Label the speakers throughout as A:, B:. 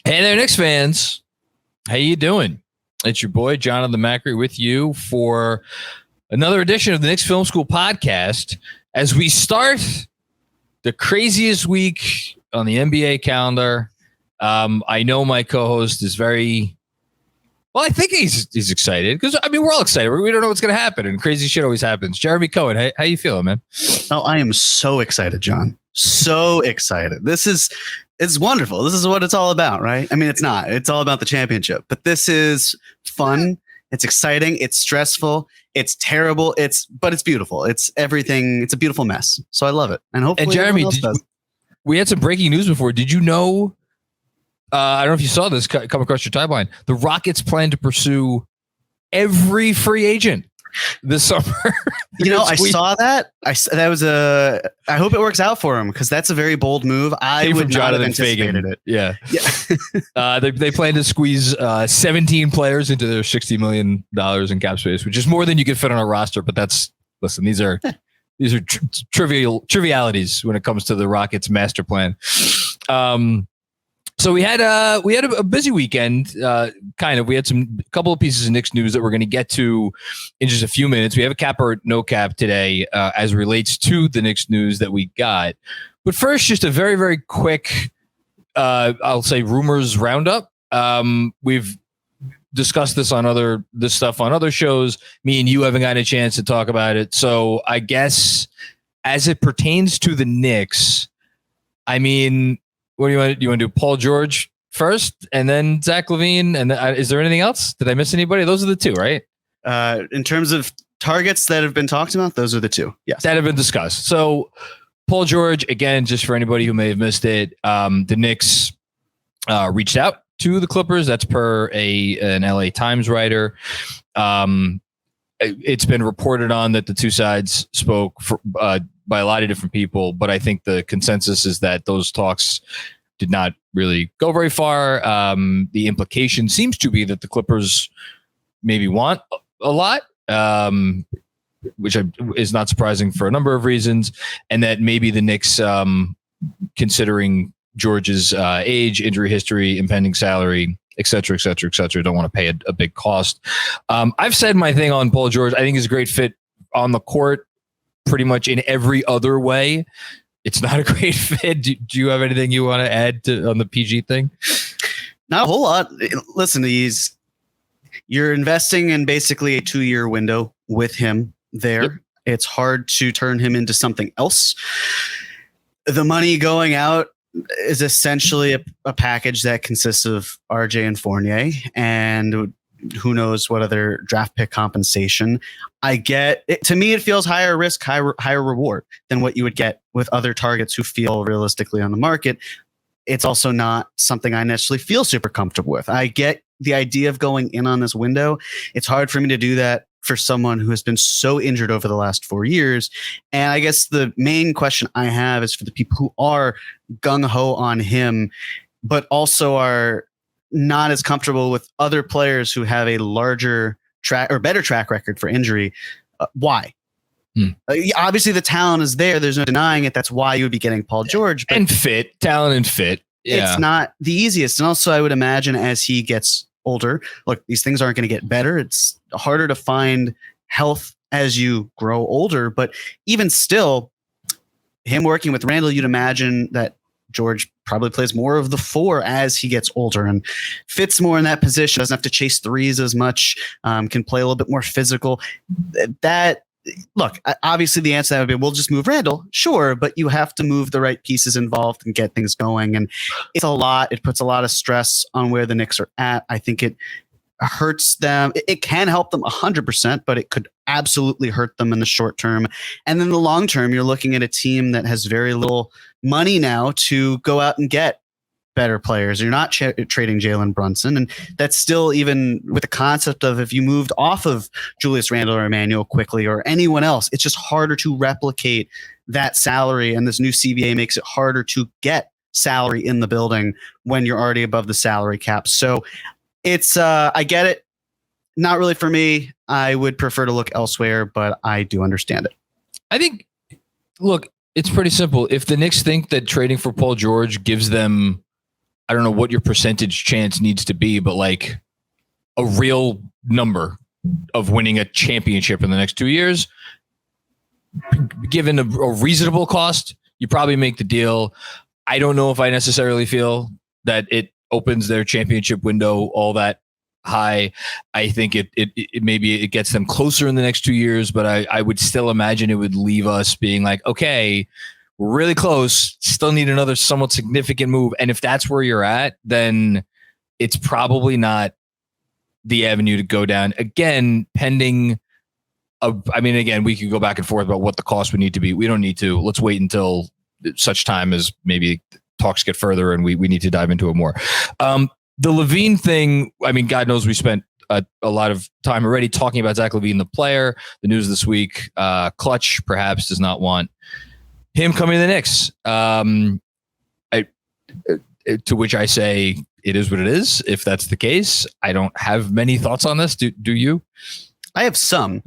A: Hey there, Knicks fans. How you doing? It's your boy, Jon the Macri, with you for another edition of the Knicks Film School Podcast as we start the craziest week on the NBA calendar. I know my co-host is very... Well, I think he's excited because, I mean, we're all excited. We don't know what's going to happen, and crazy shit always happens. Jeremy Cohen, how you feeling, man?
B: Oh, I am so excited, Jon. So excited. It's wonderful. This is what it's all about, right? I mean, it's not. It's all about the championship. But this is fun. It's exciting. It's stressful. It's terrible. But it's beautiful. It's everything. It's a beautiful mess. So I love it. And hopefully,
A: and Jeremy, we had some breaking news before. Did you know? I don't know if you saw this come across your timeline. The Rockets plan to pursue every free agent this summer.
B: I saw that. I hope it works out for him because that's a very bold move. I would not have anticipated it.
A: Yeah. They plan to squeeze 17 players into their $60 million in cap space, which is more than you could fit on a roster. But these are trivialities when it comes to the Rockets master plan. So we had a busy weekend, kind of. We had a couple of pieces of Knicks news that we're going to get to in just a few minutes. We have a cap or no cap today as relates to the Knicks news that we got. But first, just a very, very quick, I'll say, rumors roundup. We've discussed this stuff on other shows. Me and you haven't gotten a chance to talk about it. So I guess as it pertains to the Knicks, I mean, what do you want? You want to do Paul George first, and then Zach LaVine, and is there anything else? Did I miss anybody? Those are the two, right?
B: In terms of targets that have been talked about, those are the two. Yes, that
A: have been discussed. So Paul George, again, just for anybody who may have missed it, the Knicks reached out to the Clippers. That's per an LA Times writer. It's been reported on that the two sides spoke by a lot of different people, but I think the consensus is that those talks did not really go very far. The implication seems to be that the Clippers maybe want a lot, which is not surprising for a number of reasons, and that maybe the Knicks, considering George's age, injury history, impending salary, et cetera, don't want to pay a big cost. I've said my thing on Paul George. I think he's a great fit on the court. Pretty much in every other way, it's not a great fit. Do you have anything you want to add on the PG thing?
B: Not a whole lot. Listen, you're investing in basically a 2-year window with him there. Yep. It's hard to turn him into something else. The money going out is essentially a package that consists of RJ and Fournier, and who knows what other draft pick compensation. I get it. To me, it feels higher risk, higher reward than what you would get with other targets who feel realistically on the market. It's also not something I necessarily feel super comfortable with. I get the idea of going in on this window. It's hard for me to do that for someone who has been so injured over the last 4 years. And I guess the main question I have is for the people who are gung-ho on him, but also are not as comfortable with other players who have a larger track or better track record for injury. Why? Obviously the talent is there. There's no denying it. That's why you would be getting Paul George. But
A: and talent and fit. Yeah.
B: It's not the easiest. And also I would imagine as he gets older, look, these things aren't going to get better. It's harder to find health as you grow older, but even still, him working with Randall, you'd imagine that George probably plays more of the 4 as he gets older and fits more in that position. Doesn't have to chase threes as much. Can play a little bit more physical. Look, obviously the answer to that would be, we'll just move Randall. Sure, but you have to move the right pieces involved and get things going. And it's a lot. It puts a lot of stress on where the Knicks are at. I think it hurts them. It can help them 100%, but it could absolutely hurt them in the short term. And then the long term, you're looking at a team that has very little money now to go out and get better players. You're not trading Jalen Brunson. And that's still, even with the concept of if you moved off of Julius Randle or Emmanuel quickly or anyone else, it's just harder to replicate that salary. And this new CBA makes it harder to get salary in the building when you're already above the salary cap. So it's, I get it. Not really for me. I would prefer to look elsewhere, but I do understand it.
A: I think, look, it's pretty simple. If the Knicks think that trading for Paul George gives them I don't know what your percentage chance needs to be, but like a real number of winning a championship in the next 2 years, given a reasonable cost, you probably make the deal. I don't know if I necessarily feel that it opens their championship window all that high. I think it maybe it gets them closer in the next 2 years, but I would still imagine it would leave us being like, okay, we're really close, still need another somewhat significant move. And if that's where you're at, then it's probably not the avenue to go down. Again, pending, again, we could go back and forth about what the cost would need to be. We don't need to. Let's wait until such time as maybe talks get further and we need to dive into it more. The LaVine thing, I mean, God knows we spent a lot of time already talking about Zach LaVine, the player. The news this week, Clutch perhaps does not want him coming to the Knicks. To which I say, it is what it is. If that's the case, I don't have many thoughts on this. Do you?
B: I have some.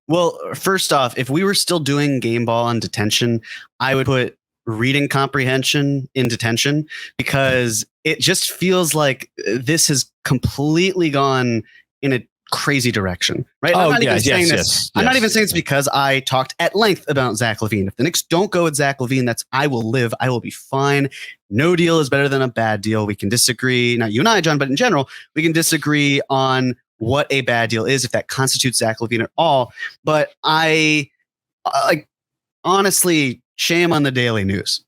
B: Well, first off, if we were still doing game ball in detention, I would put reading comprehension in detention, because it just feels like this has completely gone in a crazy direction, right? I'm not even saying this. I'm not even saying it's because I talked at length about Zach LaVine. If the Knicks don't go with Zach LaVine, I will live. I will be fine. No deal is better than a bad deal. We can disagree, not you and I, John, but in general, we can disagree on what a bad deal is, if that constitutes Zach LaVine at all. But honestly, shame on the Daily News.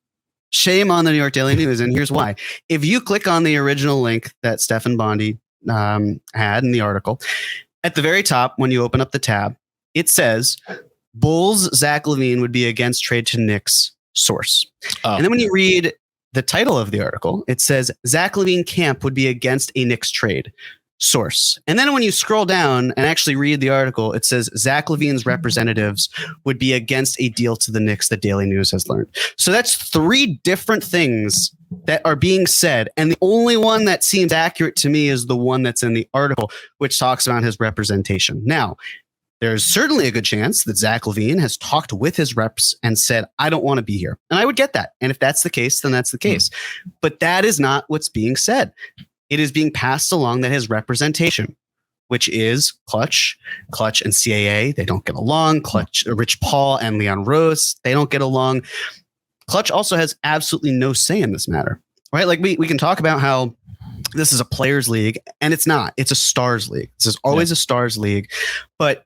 B: Shame on the New York Daily News. And here's why. If you click on the original link that Stefan Bondi had in the article, at the very top, when you open up the tab, it says Bulls Zach LaVine would be against trade to Knicks source. And then when you read the title of the article, it says Zach LaVine camp would be against a Knicks trade source. And then when you scroll down and actually read the article, it says Zach LaVine's representatives would be against a deal to the Knicks, the Daily News has learned. So that's three different things that are being said. And the only one that seems accurate to me is the one that's in the article, which talks about his representation. Now, there's certainly a good chance that Zach LaVine has talked with his reps and said, I don't want to be here. And I would get that. And if that's the case, then that's the case. But that is not what's being said. It is being passed along that his representation, which is Clutch and CAA, they don't get along. Clutch, Rich Paul and Leon Rose, they don't get along. Clutch also has absolutely no say in this matter, right? Like we can talk about how this is a players league, and it's not. It's a stars league. This is always a stars league, but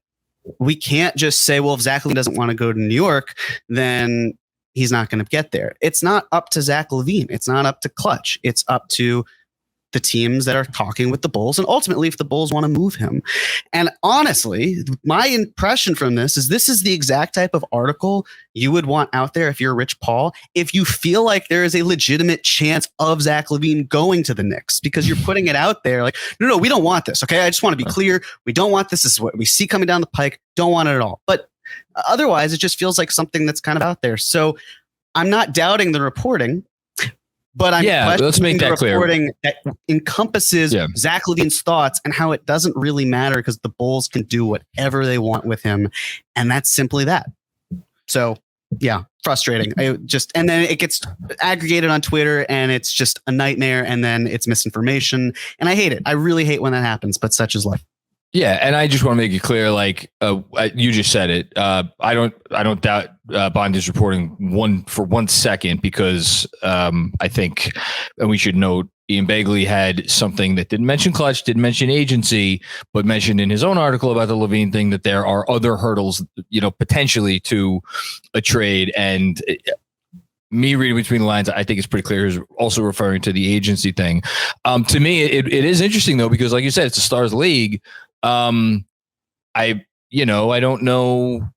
B: we can't just say, well, if Zach LaVine doesn't want to go to New York, then he's not going to get there. It's not up to Zach LaVine. It's not up to Clutch. It's up to the teams that are talking with the Bulls, and ultimately if the Bulls want to move him. And honestly, my impression from this is the exact type of article you would want out there if you're Rich Paul, if you feel like there is a legitimate chance of Zach LaVine going to the Knicks, because you're putting it out there like, no, we don't want this. Okay. I just want to be clear. We don't want this. This is what we see coming down the pike. Don't want it at all. But otherwise it just feels like something that's kind of out there. So I'm not doubting the reporting, but I'm
A: let's make that
B: reporting
A: clear.
B: That encompasses Zach LaVine's thoughts and how it doesn't really matter because the Bulls can do whatever they want with him. And that's simply that. So yeah, frustrating. And then it gets aggregated on Twitter and it's just a nightmare, and then it's misinformation. And I hate it. I really hate when that happens, but such is life.
A: Yeah, and I just want to make it clear, like you just said it. I don't doubt Bondi's reporting for 1 second, because I think, and we should note, Ian Begley had something that didn't mention Clutch, didn't mention agency, but mentioned in his own article about the LaVine thing that there are other hurdles, potentially to a trade. And me reading between the lines, I think it's pretty clear he's also referring to the agency thing. To me, it is interesting though, because like you said, it's a stars league. I don't know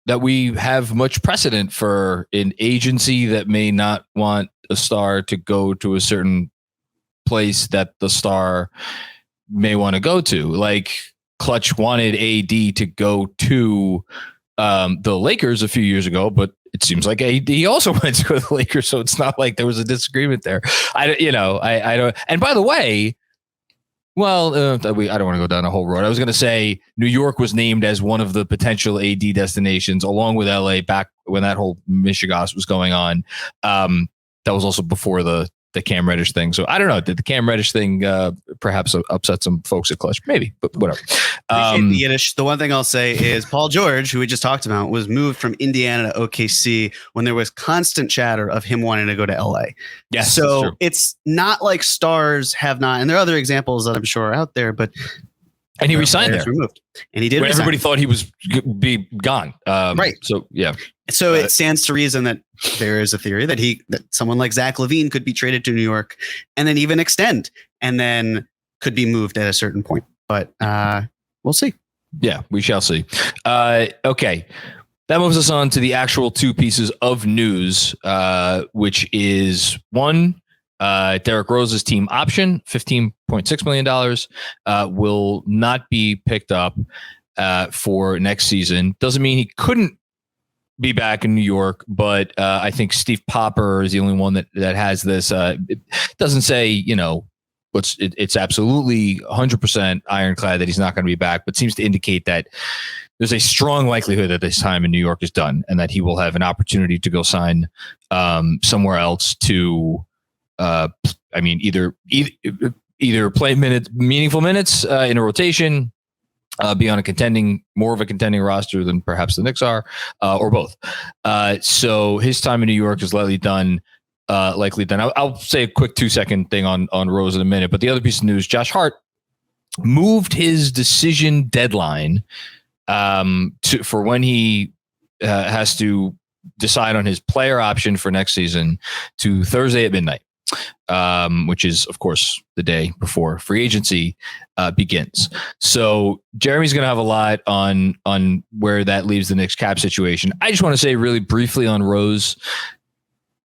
A: that we have much precedent for an agency that may not want a star to go to a certain place that the star may want to go to. Like Clutch wanted AD to go to the Lakers a few years ago, but it seems like AD also went to the Lakers, so it's not like there was a disagreement there. I don't. And by the way, well, I don't want to go down a whole road. I was going to say New York was named as one of the potential AD destinations, along with LA, back when that whole Michigas was going on. That was also before the the Cam Reddish thing. So I don't know. Did the Cam Reddish thing perhaps upset some folks at Clutch? Maybe, but whatever.
B: Appreciate the Yiddish. The one thing I'll say is Paul George, who we just talked about, was moved from Indiana to OKC when there was constant chatter of him wanting to go to LA.
A: Yes,
B: so it's not like stars have not, and there are other examples that I'm sure are out there, but
A: and he resigned there.
B: Removed. And he did.
A: Everybody thought he was be gone.
B: Right.
A: So yeah.
B: So it stands to reason that there is a theory that that someone like Zach LaVine could be traded to New York and then even extend and then could be moved at a certain point. But we'll see.
A: Yeah, we shall see. Okay. That moves us on to the actual two pieces of news, which is one, Derrick Rose's team option, $15.6 million, will not be picked up for next season. Doesn't mean he couldn't be back in New York, but I think Steve Popper is the only one that has this. It doesn't say, it's absolutely 100% ironclad that he's not going to be back, but seems to indicate that there's a strong likelihood that this time in New York is done and that he will have an opportunity to go sign somewhere else to either play meaningful minutes in a rotation, be on more of a contending roster than perhaps the Knicks are, or both. So his time in New York is likely done. I'll say a quick 2-second thing on Rose in a minute, but the other piece of news, Josh Hart moved his decision deadline for when he has to decide on his player option for next season to Thursday at midnight. Which is, of course, the day before free agency begins. So Jeremy's going to have a lot on where that leaves the Knicks cap situation. I just want to say really briefly on Rose,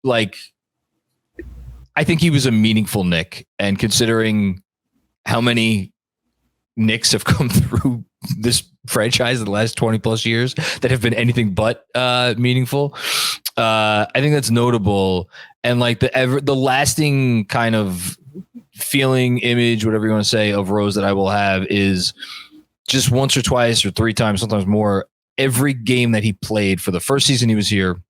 A: I think he was a meaningful Knick, and considering how many Knicks have come through this franchise in the last 20 plus years that have been anything but meaningful, I think that's notable. And the lasting kind of feeling, image, whatever you want to say, of Rose that I will have is just once or twice or three times, sometimes more, every game that he played for the first season he was here.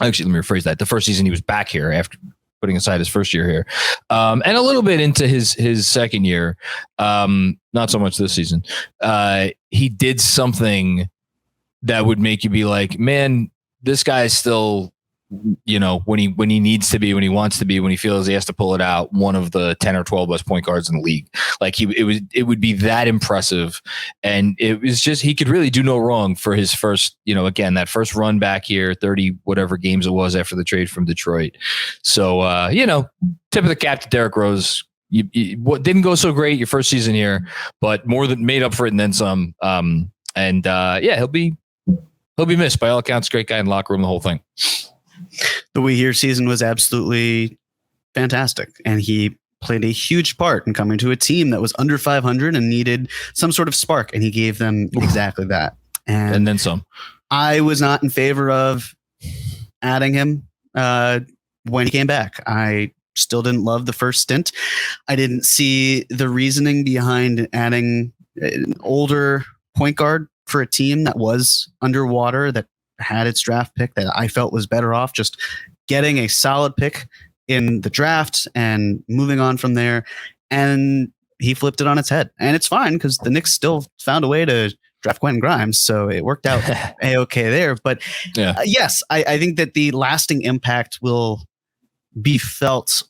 A: Actually, let me rephrase that. The first season he was back here after putting aside his first year here, and a little bit into his second year, not so much this season. He did something that would make you be like, man, this guy is still, when he needs to be, when he wants to be, when he feels he has to pull it out, one of the 10 or 12 best point guards in the league. It would be that impressive. And it was just, he could really do no wrong for his first, again, that first run back here, 30 whatever games it was after the trade from Detroit. So, tip of the cap to Derrick Rose. What didn't go so great your first season here, but more than made up for it and then some. He'll be missed by all accounts. Great guy in the locker room, the whole thing.
B: The We Here season was absolutely fantastic, and he played a huge part in coming to a team that was under 500 and needed some sort of spark, and he gave them exactly that. And
A: then some.
B: I was not in favor of adding him when he came back. I still didn't love the first stint. I didn't see the reasoning behind adding an older point guard for a team that was underwater, that had its draft pick, that I felt was better off just getting a solid pick in the draft and moving on from there. And he flipped it on its head, and it's fine because the Knicks still found a way to draft Quentin Grimes. So it worked out a-okay there. But yes, I think that the lasting impact will be felt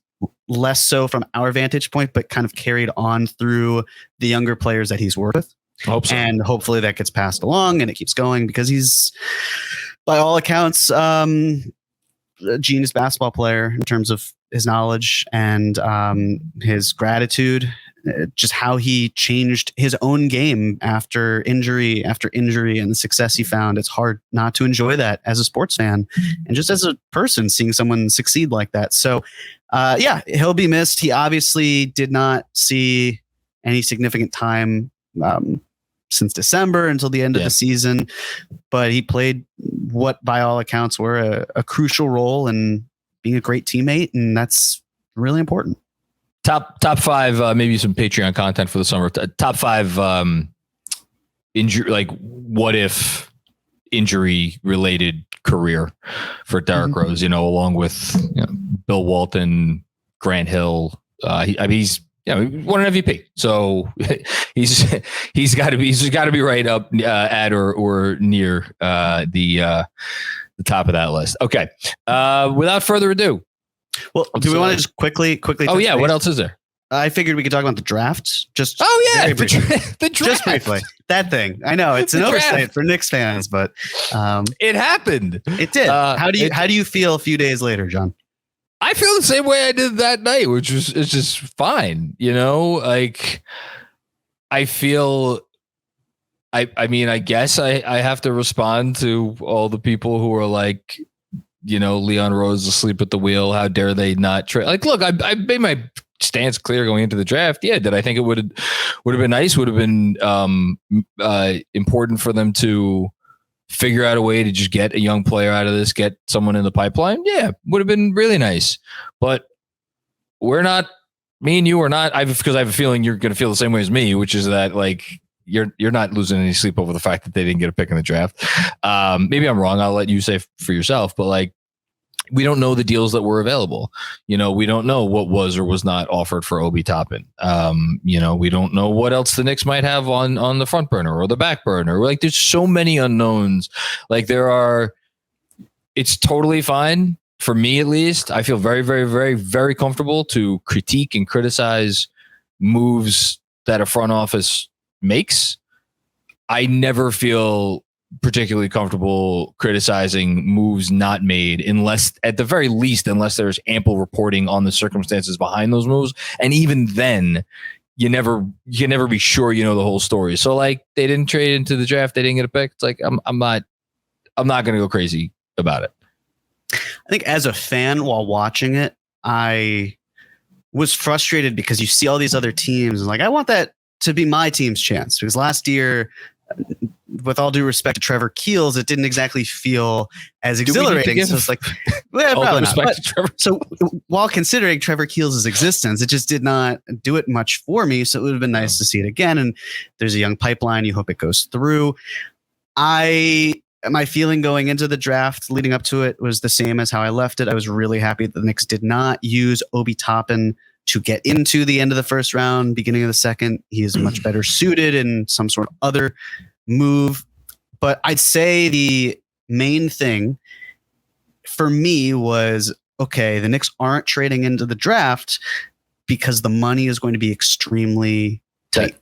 B: less so from our vantage point, but kind of carried on through the younger players that he's worked with.
A: Hope so.
B: And hopefully that gets passed along and it keeps going, because he's, by all accounts, a genius basketball player in terms of his knowledge and his gratitude, just how he changed his own game after injury, and the success he found. It's hard not to enjoy that as a sports fan and just as a person, seeing someone succeed like that. So he'll be missed. He obviously did not see any significant time since December until the end of the season, but he played what by all accounts were a crucial role in being a great teammate, and that's really important.
A: Top five, maybe some Patreon content for the summer. Top five injury, what if injury related career for Derrick Rose, along with Bill Walton, Grant Hill. He's won an MVP, so he's got to be right up at or near the top of that list. Okay, without further ado.
B: Well, do we want to just quickly?
A: Oh yeah, what else is there?
B: I figured we could talk about the draft. Just
A: the draft.
B: Just briefly. That thing. I know it's an oversight for Knicks fans, but
A: it happened.
B: It did. How do you feel a few days later, John?
A: I feel the same way I did that night, which is just fine. Like I feel. I mean, I guess I have to respond to all the people who are like, Leon Rose asleep at the wheel. How dare they not trade? Like, look, I made my stance clear going into the draft. Yeah, did I think it would have been nice? Would have been important for them to figure out a way to just get a young player out of this, get someone in the pipeline. Yeah, would have been really nice. But we're not. Me and you are not. Because I have a feeling you're going to feel the same way as me, which is that like you're not losing any sleep over the fact that they didn't get a pick in the draft. Maybe I'm wrong. I'll let you say for yourself. But like, we don't know the deals that were available. We don't know what was or was not offered for Obi Toppin. We don't know what else the Knicks might have on the front burner or the back burner. Like, there's so many unknowns. Like, it's totally fine for me, at least. I feel very, very, very, very comfortable to critique and criticize moves that a front office makes. I never feel particularly comfortable criticizing moves not made unless there's ample reporting on the circumstances behind those moves. And even then, you can never be sure the whole story. So like, they didn't trade into the draft, they didn't get a pick. It's like I'm not going to go crazy about it.
B: I think as a fan while watching it, I was frustrated because you see all these other teams and like, I want that to be my team's chance, because last year, with all due respect to Trevor Keels, it didn't exactly feel as exhilarating. So it's like, well, probably not. So while considering Trevor Keels' existence, it just did not do it much for me. So it would have been nice to see it again. And there's a young pipeline. You hope it goes through. My feeling going into the draft leading up to it was the same as how I left it. I was really happy that the Knicks did not use Obi Toppin to get into the end of the first round, beginning of the second. He is much better suited in some sort of other move. But I'd say the main thing for me was, okay, the Knicks aren't trading into the draft because the money is going to be extremely tight.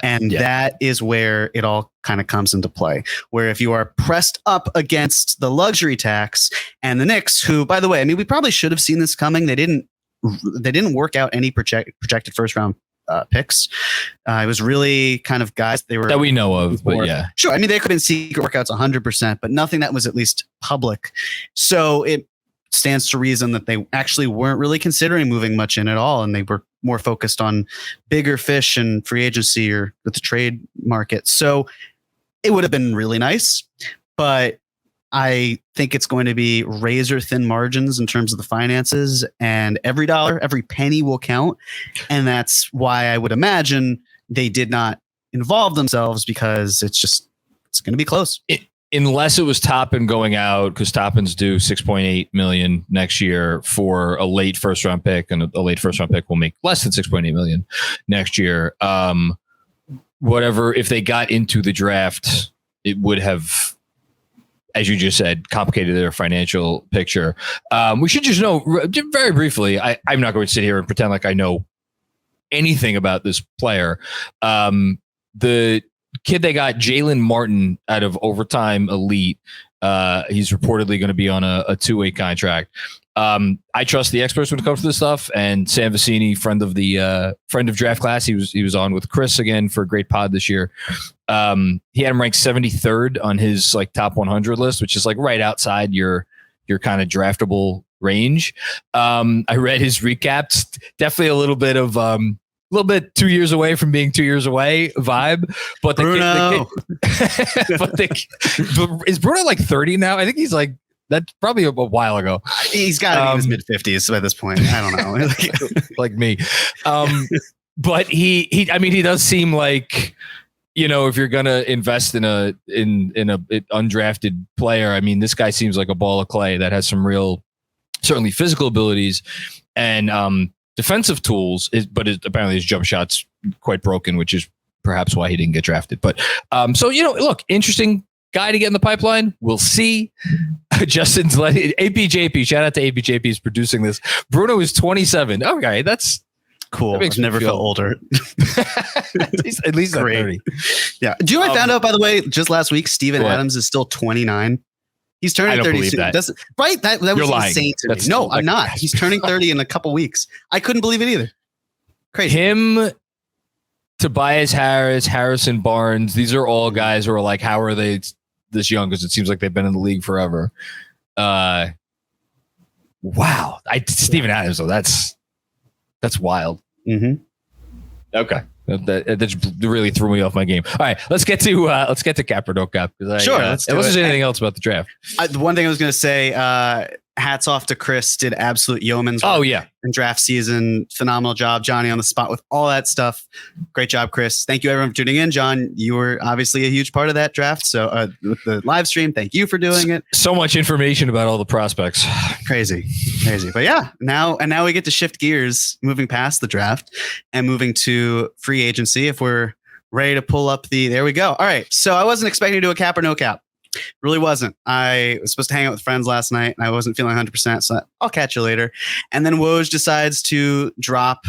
B: That is where it all kind of comes into play, where if you are pressed up against the luxury tax, and the Knicks, who, by the way, I mean, we probably should have seen this coming. They didn't work out any projected first round picks. It was really kind of guys they were
A: that we know of, but yeah,
B: sure. I mean, they couldn't see workouts 100%, but nothing that was at least public. So it stands to reason that they actually weren't really considering moving much in at all, and they were more focused on bigger fish and free agency or with the trade market. So it would have been really nice, but I think it's going to be razor thin margins in terms of the finances, and every dollar, every penny will count. And that's why I would imagine they did not involve themselves, because it's going to be close.
A: Unless it was Toppin going out, because Toppin's due $6.8 million next year for a late first round pick, and a late first round pick will make less than $6.8 million next year. Whatever, if they got into the draft, it would have, as you just said, complicated their financial picture. We should just know very briefly. I'm not going to sit here and pretend like I know anything about this player. The kid they got, Jalen Martin, out of Overtime Elite. He's reportedly going to be on a 2-way contract. I trust the experts when it comes to this stuff. And Sam Vecini, friend of Draft Class, he was on with Chris again for a great pod this year. He had him ranked 73rd on his like top 100 list, which is like right outside your kind of draftable range. I read his recaps. Definitely a little bit 2 years away from being 2 years away vibe, but is Bruno like 30 now? I think he's like, that's probably a while ago.
B: He's got to be in his mid 50s at this point. I don't know.
A: Like me. But he does seem like, if you're going to invest in a undrafted player, I mean, this guy seems like a ball of clay that has some real certainly physical abilities and defensive tools. Apparently his jump shot's quite broken, which is perhaps why he didn't get drafted. But so look, interesting guy to get in the pipeline. We'll see. Justin's APJP. Shout out to APJP is producing this. Bruno is 27. Okay, that's
B: cool. I've never felt older.
A: at least not 30.
B: Yeah. Do you know I found out, by the way, just last week, Steven Adams is still 29. He's turning 30 soon. Right? That was insane to me. No, I'm not. He's turning 30 in a couple weeks. I couldn't believe it either. Crazy.
A: Him, Tobias Harris, Harrison Barnes, these are all guys who are like, how are they this young? Because it seems like they've been in the league forever. Wow. Steven Adams, though, that's wild.
B: Mm-hmm.
A: Okay. That really threw me off my game. All right, let's get to cap or no cap.
B: Sure.
A: There wasn't anything else about the draft.
B: The one thing I was going to say, hats off to Chris, did absolute yeoman's work in draft season. Phenomenal job. Johnny on the spot with all that stuff. Great job, Chris. Thank you everyone for tuning in. John, you were obviously a huge part of that draft. So with the live stream, thank you for doing it.
A: So much information about all the prospects.
B: Crazy. But yeah, now we get to shift gears, moving past the draft and moving to free agency. If we're ready to pull up there we go. All right. So I wasn't expecting to do a cap or no cap. Really wasn't. I was supposed to hang out with friends last night and I wasn't feeling 100%. So I'll catch you later. And then Woj decides to drop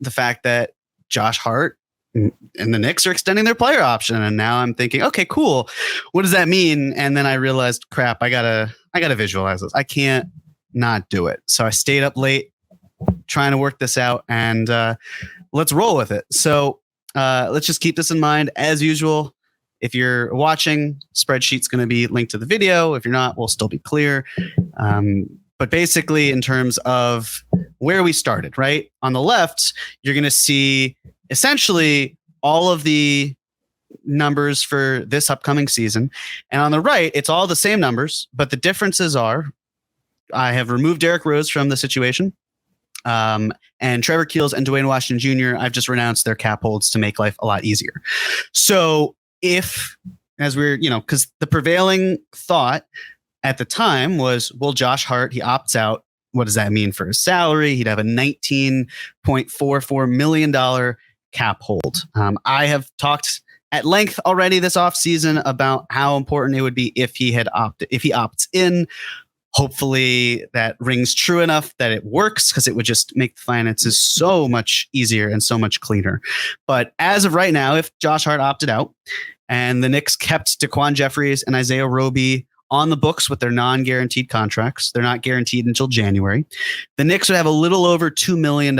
B: the fact that Josh Hart and the Knicks are extending their player option. And now I'm thinking, okay, cool. What does that mean? And then I realized, crap, I gotta visualize this. I can't not do it. So I stayed up late trying to work this out and let's roll with it. So let's just keep this in mind as usual. If you're watching, spreadsheet's going to be linked to the video. If you're not, we'll still be clear. But basically, in terms of where we started, right? On the left, you're going to see essentially all of the numbers for this upcoming season. And on the right, it's all the same numbers, but the differences are I have removed Derrick Rose from the situation. And Trevor Keels and Dwayne Washington Jr., I've just renounced their cap holds to make life a lot easier. So if, as we're, because the prevailing thought at the time was, well, Josh Hart, he opts out. What does that mean for his salary? He'd have a $19.44 million cap hold. I have talked at length already this offseason about how important it would be if he opts in. Hopefully that rings true enough that it works, because it would just make the finances so much easier and so much cleaner. But as of right now, if Josh Hart opted out and the Knicks kept Daquan Jeffries and Isaiah Roby on the books with their non-guaranteed contracts, they're not guaranteed until January, the Knicks would have a little over $2 million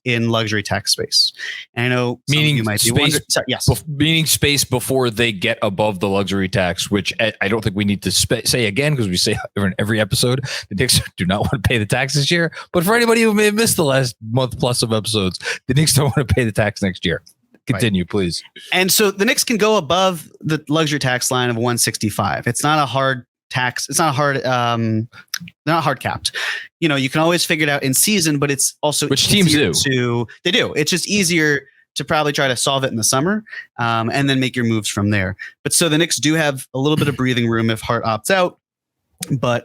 B: in luxury tax space. And I know
A: meaning
B: you might be
A: space,
B: wondering, sorry, yes.
A: Meaning space before they get above the luxury tax, which I don't think we need to say again, because we say in every episode, the Knicks do not want to pay the tax this year. But for anybody who may have missed the last month plus of episodes, the Knicks don't want to pay the tax next year. Continue, right, please. And
B: so the Knicks can go above the luxury tax line of 165. It's not a hard tax. It's not hard. They're not hard capped. You can always figure it out in season, but it's also
A: which teams do.
B: They do. It's just easier to probably try to solve it in the summer, and then make your moves from there. But so the Knicks do have a little bit of breathing room if Hart opts out. But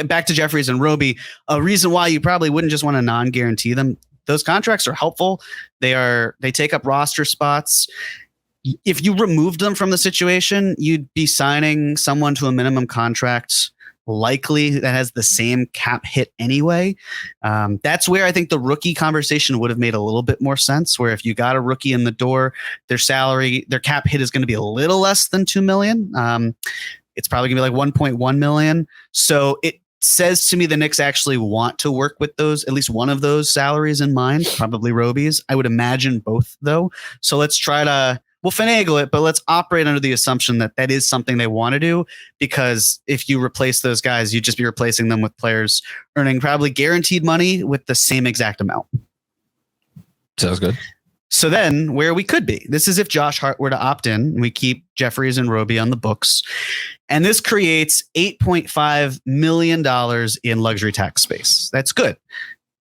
B: back to Jeffries and Roby, a reason why you probably wouldn't just want to non-guarantee them. Those contracts are helpful. They take up roster spots. If you removed them from the situation, you'd be signing someone to a minimum contract, likely that has the same cap hit anyway. That's where I think the rookie conversation would have made a little bit more sense, where if you got a rookie in the door, their cap hit is going to be a little less than $2 million. It's probably going to be like $1.1 million. So it says to me the Knicks actually want to work with those, at least one of those salaries in mind, probably Roby's. I would imagine both, though. So we'll finagle it, but let's operate under the assumption that that is something they want to do, because if you replace those guys, you'd just be replacing them with players earning probably guaranteed money with the same exact amount.
A: Sounds good.
B: So then where we could be, this is if Josh Hart were to opt in and we keep Jeffries and Roby on the books. And this creates $8.5 million in luxury tax space. That's good.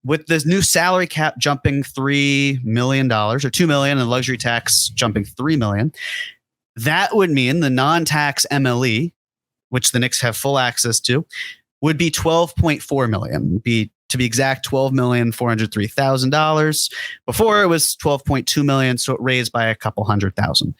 B: With this new salary cap jumping $3 million or $2 million and luxury tax jumping $3 million, that would mean the non-tax MLE, which the Knicks have full access to, would be $12.4 million. To be exact, $12,403,000. Before it was $12.2 million, so it raised by a couple $100,000.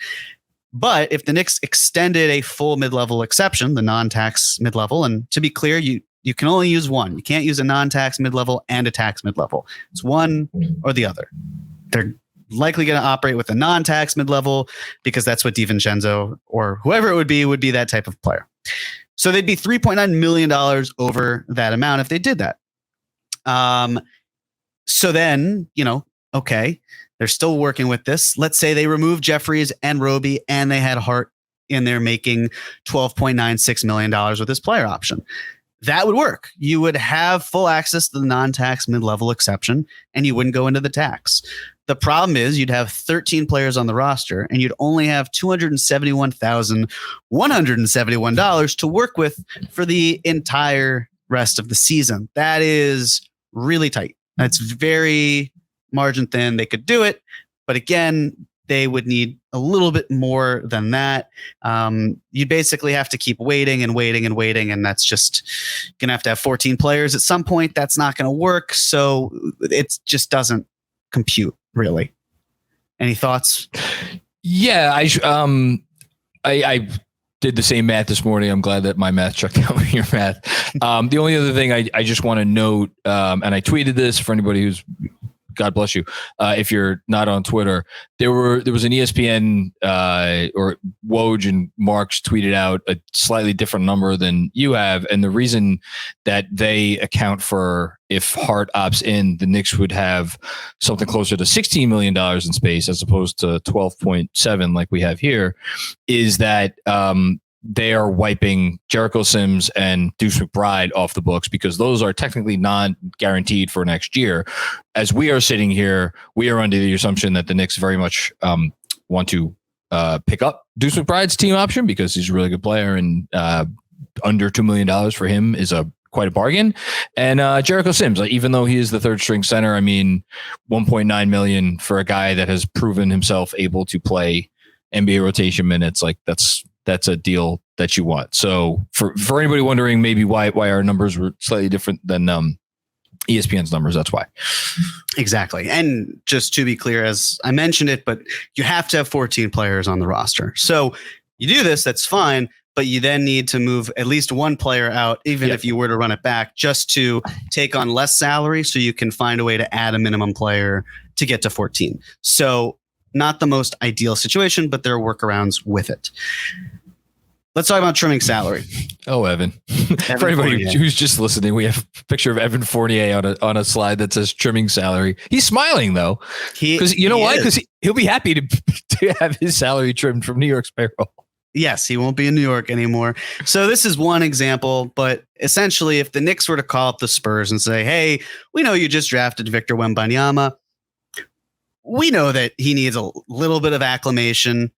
B: But if the Knicks extended a full mid-level exception, the non-tax mid-level, and to be clear, you can only use one. You can't use a non-tax mid-level and a tax mid-level. It's one or the other. They're likely going to operate with a non-tax mid-level because that's what DiVincenzo or whoever it would be that type of player. So they'd be $3.9 million over that amount if they did that. So then, okay, they're still working with this. Let's say they remove Jeffries and Roby and they had Hart in there making $12.96 million with this player option. That would work. You would have full access to the non-tax mid-level exception and you wouldn't go into the tax. The problem is you'd have 13 players on the roster and you'd only have $271,171 to work with for the entire rest of the season. That is really tight. That's very margin thin. They could do it, but again, they would need a little bit more than that. You'd basically have to keep waiting, and that's just going to have 14 players at some point. That's not going to work. So it just doesn't compute, really. Any thoughts?
A: Yeah, I did the same math this morning. I'm glad that my math checked out with your math. The only other thing I just want to note, and I tweeted this for anybody who's, God bless you, if you're not on Twitter, there was an ESPN or Woj and Marks tweeted out a slightly different number than you have, and the reason that they account for if Hart opts in, the Knicks would have something closer to $16 million in space as opposed to 12.7 like we have here, is that they are wiping Jericho Sims and Deuce McBride off the books because those are technically non-guaranteed for next year. As we are sitting here, we are under the assumption that the Knicks very much want to pick up Deuce McBride's team option because he's a really good player, and under $2 million for him is quite a bargain. And Jericho Sims, even though he is the third string center, I mean, $1.9 million for a guy that has proven himself able to play NBA rotation minutes, that's a deal that you want. So for anybody wondering maybe why our numbers were slightly different than ESPN's numbers, that's why.
B: Exactly. And just to be clear, as I mentioned it, but you have to have 14 players on the roster. So you do this, that's fine, but you then need to move at least one player out, even if you were to run it back, just to take on less salary so you can find a way to add a minimum player to get to 14. So not the most ideal situation, but there are workarounds with it. Let's talk about trimming salary.
A: Oh, Evan. For anybody who's just listening, we have a picture of Evan Fournier on a slide that says trimming salary. He's smiling, though. Because you know why? Because he'll be happy to have his salary trimmed from New York's payroll.
B: Yes, he won't be in New York anymore. So this is one example, but essentially if the Knicks were to call up the Spurs and say, hey, we know you just drafted Victor Wembanyama. We know that he needs a little bit of acclimation.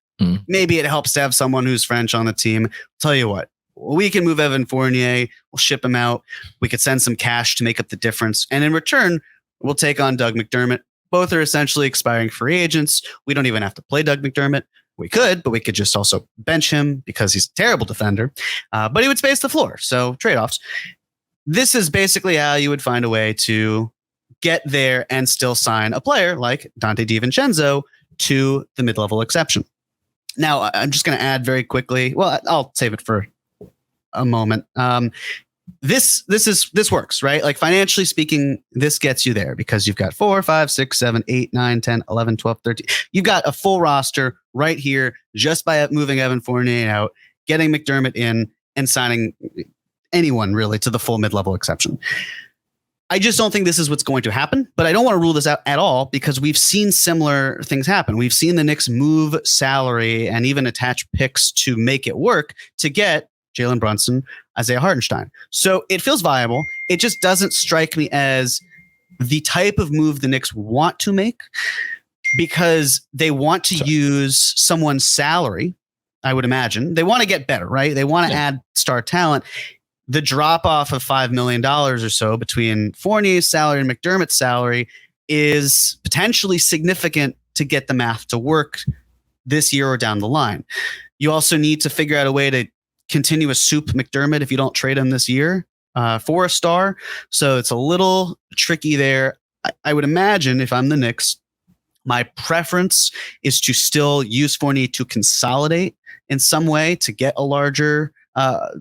B: Maybe it helps to have someone who's French on the team. I'll tell you what, we can move Evan Fournier. We'll ship him out. We could send some cash to make up the difference. And in return, we'll take on Doug McDermott. Both are essentially expiring free agents. We don't even have to play Doug McDermott. We could, but we could just also bench him because he's a terrible defender. But he would space the floor. So trade-offs. This is basically how you would find a way to get there and still sign a player like Dante DiVincenzo to the mid-level exception. Now, I'm just going to add very quickly. Well, I'll save it for a moment. This works, right? Like financially speaking, this gets you there because you've got 4, 5, 6, 7, 8, 9, 10, 11, 12, 13. You've got a full roster right here just by moving Evan Fournier out, getting McDermott in, and signing anyone really to the full mid-level exception. I just don't think this is what's going to happen, but I don't want to rule this out at all because we've seen similar things happen. We've seen the Knicks move salary and even attach picks to make it work to get Jalen Brunson, Isaiah Hartenstein. So it feels viable. It just doesn't strike me as the type of move the Knicks want to make because they want to use someone's salary, I would imagine. They want to get better, right? They want to add star talent. The drop off of $5 million or so between Fournier's salary and McDermott's salary is potentially significant to get the math to work this year or down the line. You also need to figure out a way to continue a soup McDermott if you don't trade him this year. for a star. So it's a little tricky there. I would imagine if I'm the Knicks, my preference is to still use Fournier to consolidate in some way to get a larger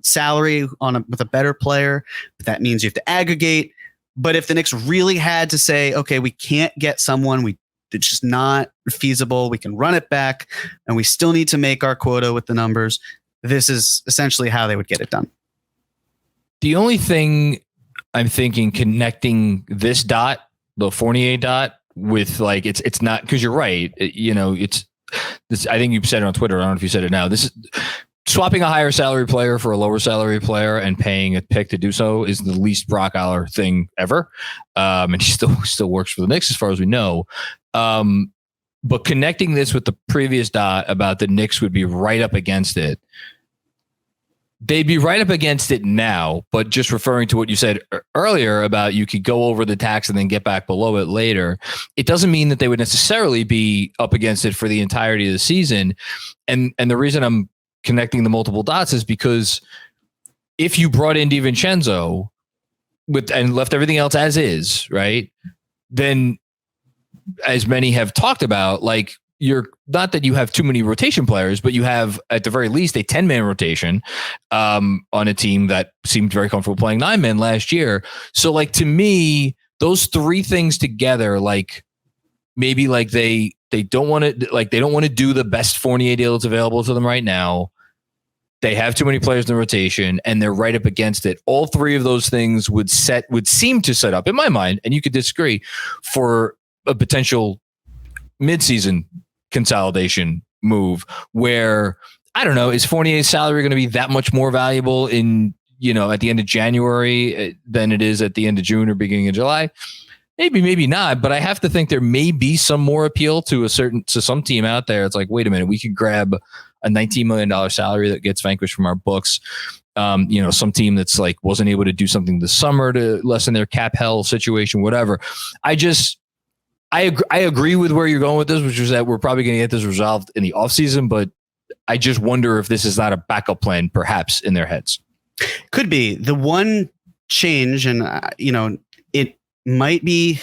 B: salary with a better player. But that means you have to aggregate. But if the Knicks really had to say, okay, we can't get someone, it's just not feasible, we can run it back, and we still need to make our quota with the numbers, this is essentially how they would get it done.
A: The only thing I'm thinking connecting this dot, the Fournier dot, with like it's not, because you're right. It's this. I think you said it on Twitter. I don't know if you said it now. This is swapping a higher salary player for a lower salary player and paying a pick to do so is the least Brock Aller thing ever. And he still works for the Knicks as far as we know. But connecting this with the previous dot about the Knicks would be right up against it. They'd be right up against it now, but just referring to what you said earlier about you could go over the tax and then get back below it later, it doesn't mean that they would necessarily be up against it for the entirety of the season. And the reason I'm connecting the multiple dots is because if you brought in DiVincenzo and left everything else as is, right, then as many have talked about, like, you're not that you have too many rotation players, but you have at the very least a 10-man rotation on a team that seemed very comfortable playing 9-man last year. So like, to me, those three things together, like maybe like they don't want to do the best Fournier deal that's available to them right now. They have too many players in the rotation and they're right up against it. All three of those things would seem to set up, in my mind, and you could disagree, for a potential midseason consolidation move where, I don't know, is Fournier's salary going to be that much more valuable at the end of January than it is at the end of June or beginning of July? Maybe not, but I have to think there may be some more appeal to some team out there. It's like, wait a minute, we could grab a $19 million salary that gets vanquished from our books. Some team that's like wasn't able to do something this summer to lessen their cap hell situation, whatever. I agree with where you're going with this, which is that we're probably going to get this resolved in the offseason, but I just wonder if this is not a backup plan, perhaps, in their heads.
B: Could be. The one change, and it might be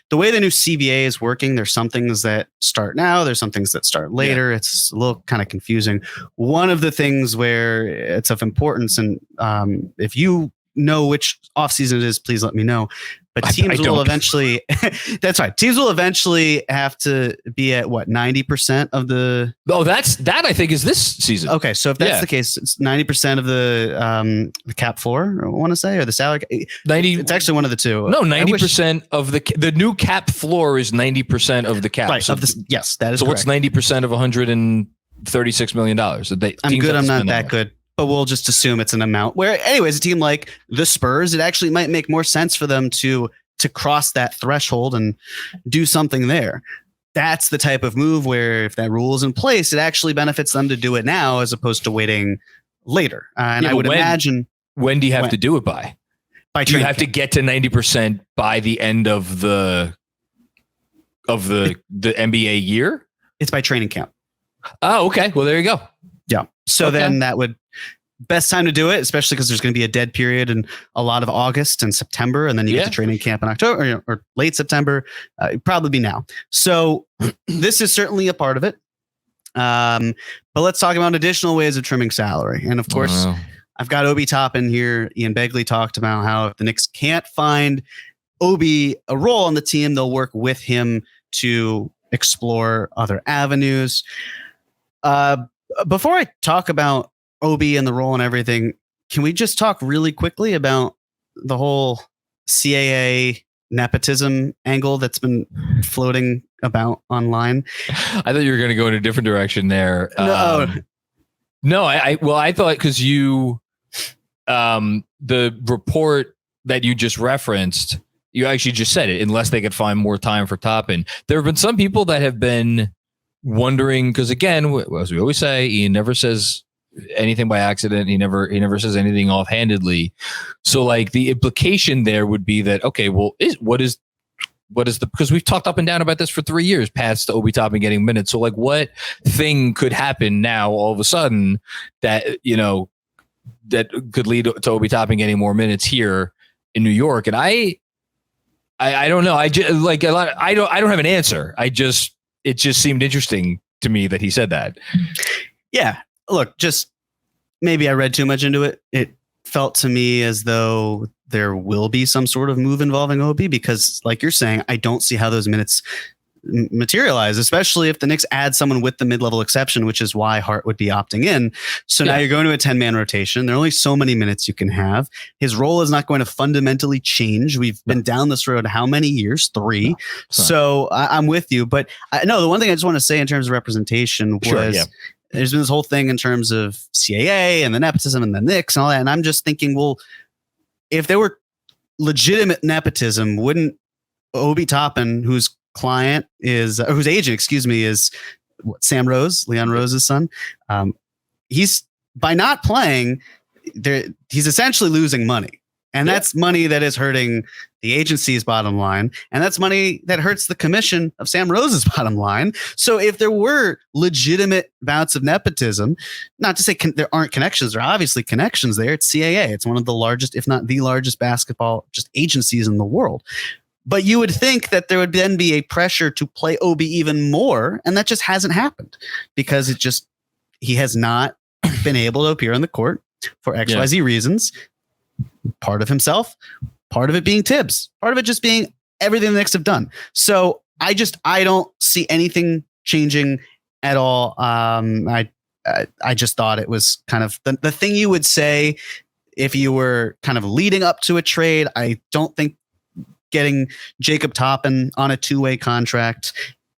B: the way the new CBA is working. There's some things that start now, there's some things that start later. Yeah. It's a little kind of confusing. One of the things where it's of importance, and if you know which offseason it is, please let me know. But teams will eventually, that's right. Teams will eventually have to be at 90% of the. Oh,
A: that I think is this season.
B: Okay. So if that's the case, it's 90% of the cap floor, I want to say, or the salary.
A: 90.
B: It's actually one of the two.
A: No, 90% of the new cap floor is 90% of the cap.
B: Right. So yes, that is
A: so
B: correct.
A: What's 90% of $136 million?
B: I'm good. I'm not that good. But we'll just assume it's an amount where, anyways, a team like the Spurs, it actually might make more sense for them to cross that threshold and do something there. That's the type of move where, if that rule is in place, it actually benefits them to do it now as opposed to waiting later. And I would imagine.
A: When do you have to do it by? Do you have to get to 90% by the end of the NBA year?
B: It's by training camp.
A: Oh, okay. Well, there you go.
B: Yeah. So then that would best time to do it, especially because there's going to be a dead period in a lot of August and September. And then you get to training camp in October or late September. It'd probably be now. So this is certainly a part of it. But let's talk about additional ways of trimming salary. And of course, I've got Obi Toppin here. Ian Begley talked about how if the Knicks can't find Obi a role on the team, they'll work with him to explore other avenues. Before I talk about Obi and the role and everything, can we just talk really quickly about the whole CAA nepotism angle that's been floating about online?
A: I thought you were going to go in a different direction there.
B: No,
A: I thought because you, the report that you just referenced, you actually just said it, unless they could find more time for Toppin. There have been some people that have been wondering, because again, as we always say, Ian never says anything by accident. He never says anything offhandedly. So like the implication there would be that, okay, well, what is because we've talked up and down about this for 3 years past Obi Toppin getting minutes. So like what thing could happen now all of a sudden that, that could lead to Obi Toppin getting more minutes here in New York. And I don't know. I don't have an answer. It just seemed interesting to me that he said that.
B: Yeah. Look, just maybe I read too much into it. It felt to me as though there will be some sort of move involving Obi because, like you're saying, I don't see how those minutes materialize, especially if the Knicks add someone with the mid-level exception, which is why Hart would be opting in. So now you're going to a 10-man rotation. There are only so many minutes you can have. His role is not going to fundamentally change. We've been down this road how many years? 3. No, so I'm with you. But the one thing I just want to say in terms of representation was there's been this whole thing in terms of CAA and the nepotism and the Knicks and all that. And I'm just thinking, well, if there were legitimate nepotism, wouldn't Obi Toppin, whose client is, or whose agent, is Sam Rose, Leon Rose's son. He's by not playing there, he's essentially losing money. And that's money that is hurting the agency's bottom line. And that's money that hurts the commission of Sam Rose's bottom line. So if there were legitimate bouts of nepotism, not to say there aren't connections, there are obviously connections there. It's CAA. It's one of the largest, if not the largest basketball just agencies in the world. But you would think that there would then be a pressure to play Obi even more. And that just hasn't happened because he has not been able to appear on the court for XYZ reasons. Part of himself, part of it being Tibbs, part of it just being everything the Knicks have done. So I don't see anything changing at all. I just thought it was kind of the thing you would say if you were kind of leading up to a trade. I don't think getting Jacob Toppin on a 2-way contract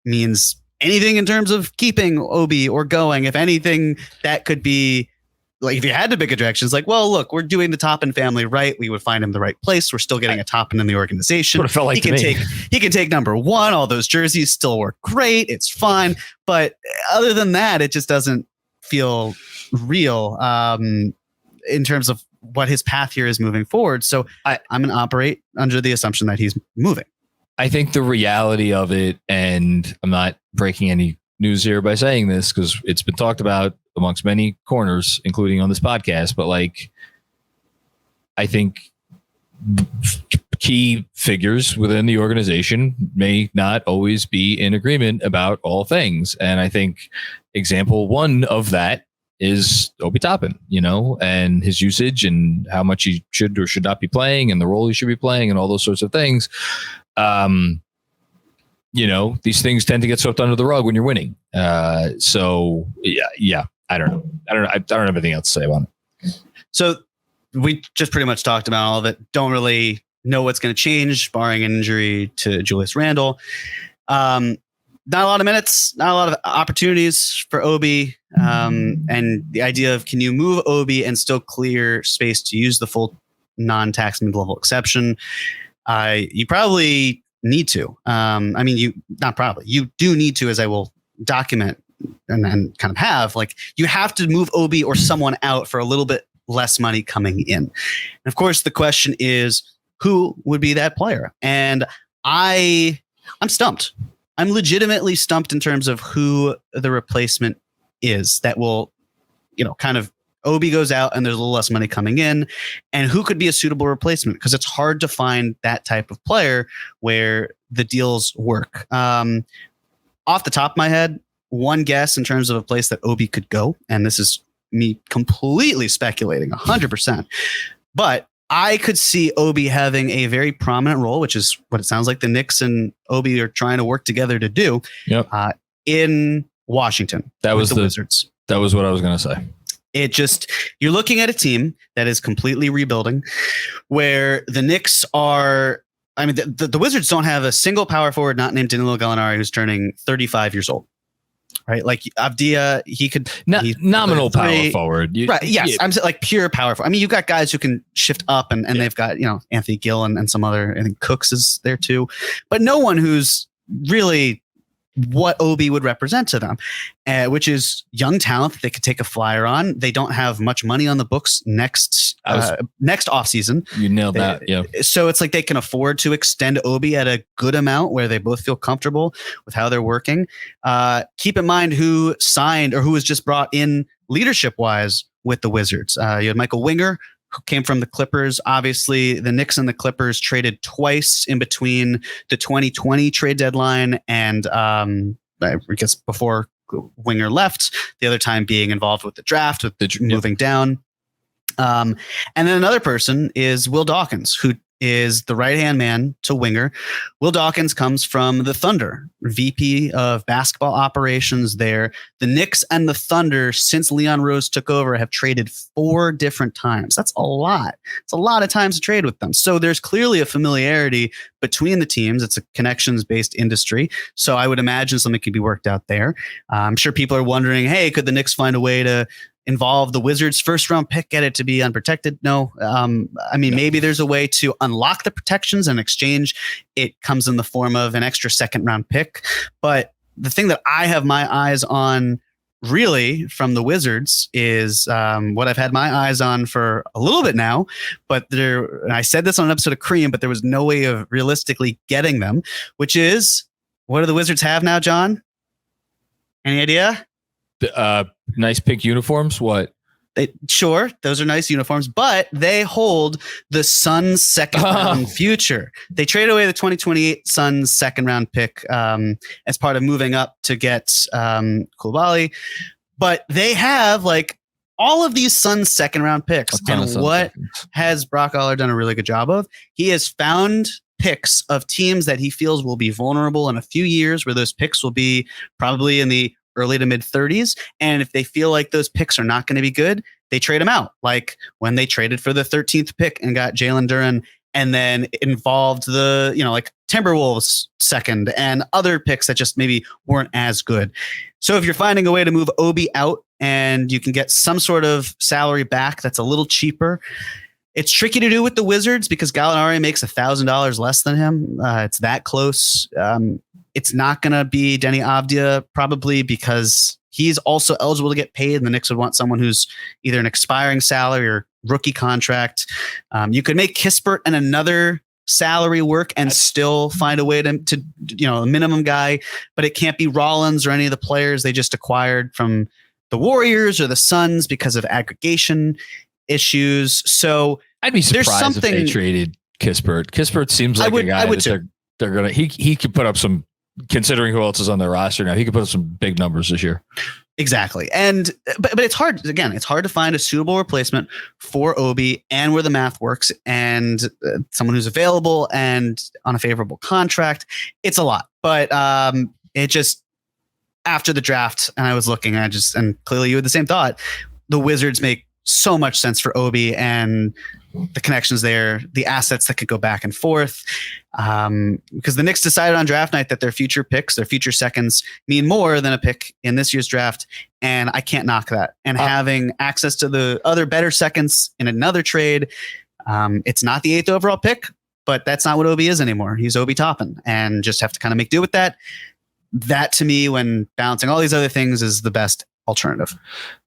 B: means anything in terms of keeping Obi or going. If anything, that could be like, if you had to pick a direction, it's like, well, look, we're doing the Toppin family right. We would find him the right place. We're still getting a Toppin in the organization.
A: What it felt like
B: he can take number 1. All those jerseys still work great. It's fine. But other than that, it just doesn't feel real in terms of what his path here is moving forward. So I'm going to operate under the assumption that he's moving.
A: I think the reality of it, and I'm not breaking any news here by saying this because it's been talked about amongst many corners, including on this podcast, but like, I think key figures within the organization may not always be in agreement about all things. And I think example 1 of that is Obi Toppin, and his usage and how much he should or should not be playing and the role he should be playing and all those sorts of things. These things tend to get swept under the rug when you're winning. So I don't know. I don't have anything else to say about it.
B: So we just pretty much talked about all of it. Don't really know what's going to change, barring an injury to Julius Randle. Not a lot of minutes, not a lot of opportunities for Obi. And the idea of, can you move Obi and still clear space to use the full non-tax mid-level exception? You probably need to. You do need to, as I will document and kind of have, like, you have to move Obi or someone out for a little bit less money coming in. And of course, the question is, who would be that player? And I'm stumped. I'm legitimately stumped in terms of who the replacement is that will, kind of, Obi goes out and there's a little less money coming in, and who could be a suitable replacement? Because it's hard to find that type of player where the deals work. Off the top of my head, one guess in terms of a place that Obi could go, and this is me completely speculating 100%, but I could see Obi having a very prominent role, which is what it sounds like the Knicks and Obi are trying to work together to do. In Washington.
A: That was
B: the Wizards.
A: That was what I was going to say.
B: You're looking at a team that is completely rebuilding, where the Knicks are, the Wizards don't have a single power forward not named Danilo Gallinari who's turning 35 years old. Right, like Avdia, he could
A: nominal power forward,
B: right? Yes, I'm like pure power forward. You've got guys who can shift up, and they've got Anthony Gill and some other. I think Cooks is there too, but no one who's really what Obi would represent to them, which is young talent that they could take a flyer on. They don't have much money on the books next offseason.
A: You nailed that. Yeah.
B: So it's like they can afford to extend Obi at a good amount where they both feel comfortable with how they're working. Keep in mind who signed or who was just brought in leadership wise with the Wizards. You had Michael Winger, who came from the Clippers. Obviously, the Knicks and the Clippers traded twice in between the 2020 trade deadline and I guess before Winger left, the other time being involved with the draft, with the moving down. And then another person is Will Dawkins, who is the right-hand man to Winger. Will Dawkins comes from the Thunder, VP of basketball operations there. The Knicks and the Thunder, since Leon Rose took over, have traded 4 different times. That's a lot. It's a lot of times to trade with them. So there's clearly a familiarity between the teams. It's a connections-based industry. So I would imagine something could be worked out there. I'm sure people are wondering, hey, could the Knicks find a way to involve the Wizards' first round pick, get it to be unprotected? No. Maybe there's a way to unlock the protections and exchange. It comes in the form of an extra second round pick. But the thing that I have my eyes on really from the Wizards is what I've had my eyes on for a little bit now, but I said this on an episode of Cream, but there was no way of realistically getting them, which is, what do the Wizards have now, John? Any idea?
A: Nice pink uniforms. What?
B: Sure, those are nice uniforms, but they hold the Suns' second round future. They traded away the 2028 Suns second round pick as part of moving up to get Koulibaly, but they have like all of these Suns second round picks. And what has Brock Aller done a really good job of? He has found picks of teams that he feels will be vulnerable in a few years, where those picks will be probably in the early to mid 30s. And if they feel like those picks are not going to be good, they trade them out. Like when they traded for the 13th pick and got Jalen Duren, and then involved the, like Timberwolves second and other picks that just maybe weren't as good. So if you're finding a way to move Obi out and you can get some sort of salary back that's a little cheaper, it's tricky to do with the Wizards because Gallinari makes $1,000 less than him. It's that close. It's not going to be Denny Avdia probably because he's also eligible to get paid, and the Knicks would want someone who's either an expiring salary or rookie contract. You could make Kispert and another salary work and still find a way to a minimum guy, but it can't be Rollins or any of the players they just acquired from the Warriors or the Suns because of aggregation issues. So
A: I'd be surprised if they traded Kispert. Kispert seems like a guy that they're gonna. He could put up some. Considering who else is on their roster now, he could put up some big numbers this year.
B: Exactly. But it's hard. Again, it's hard to find a suitable replacement for Obi and where the math works and someone who's available and on a favorable contract. It's a lot, but it just, after the draft and I was looking, and clearly you had the same thought, the Wizards make so much sense for Obi and the connections there, the assets that could go back and forth. Because the Knicks decided on draft night that their future picks, their future seconds mean more than a pick in this year's draft. And I can't knock that. And having access to the other better seconds in another trade, it's not the 8th overall pick, but that's not what Obi is anymore. He's Obi Toppin, and just have to kind of make do with that. That to me, when balancing all these other things, is the best alternative.